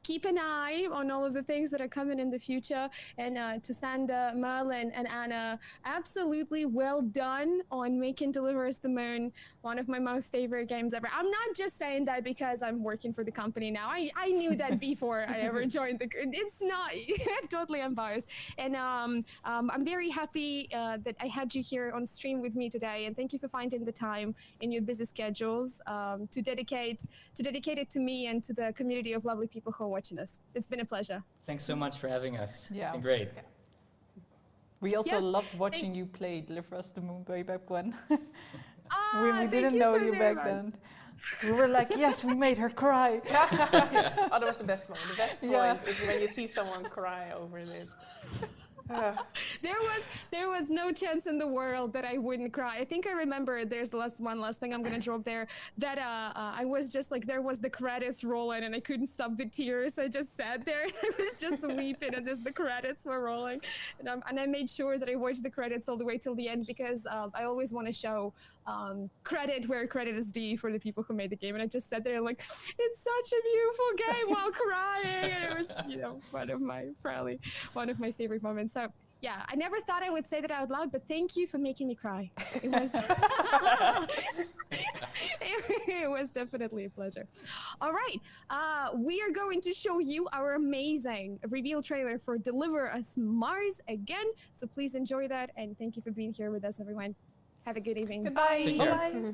Speaker 1: Keep an eye on all of the things that are coming in the future. And to Sander, Merlin, and Anna, absolutely well done on making Deliver Us the Moon one of my most favorite games ever. I'm not just saying that because I'm working for the company now. I knew that before I ever joined the group. It's not totally unbiased. And I'm very happy that I had you here on stream with me today. And thank you for finding the time in your busy schedules to dedicate it to me and to the community of lovely people who are watching us. It's been a pleasure.
Speaker 2: Thanks so much for having us.
Speaker 3: Yeah.
Speaker 2: It's been great.
Speaker 3: We also
Speaker 1: Yes,
Speaker 3: loved watching you play Deliver Us the Moon way back when.
Speaker 1: Ah,
Speaker 3: we didn't know you back then. We were like, yes, we made her cry.
Speaker 4: Oh, that was the best moment. The best point
Speaker 3: Yeah.
Speaker 4: is when you see someone cry over this.
Speaker 1: There was no chance in the world that I wouldn't cry. I think I remember there's one last thing I'm gonna drop there, that I was just like, there was the credits rolling and I couldn't stop the tears. I just sat there and I was just weeping and the credits were rolling. And I made sure that I watched the credits all the way till the end because I always want to show credit where credit is due for the people who made the game. And I just sat there and like, it's such a beautiful game while crying. And it was, probably one of my favorite moments. So yeah, I never thought I would say that out loud, but thank you for making me cry. It was, it was definitely a pleasure. All right, we are going to show you our amazing reveal trailer for Deliver Us Mars again. So please enjoy that, and thank you for being here with us, everyone. Have a good evening.
Speaker 3: Goodbye.
Speaker 2: Take care.
Speaker 3: Bye.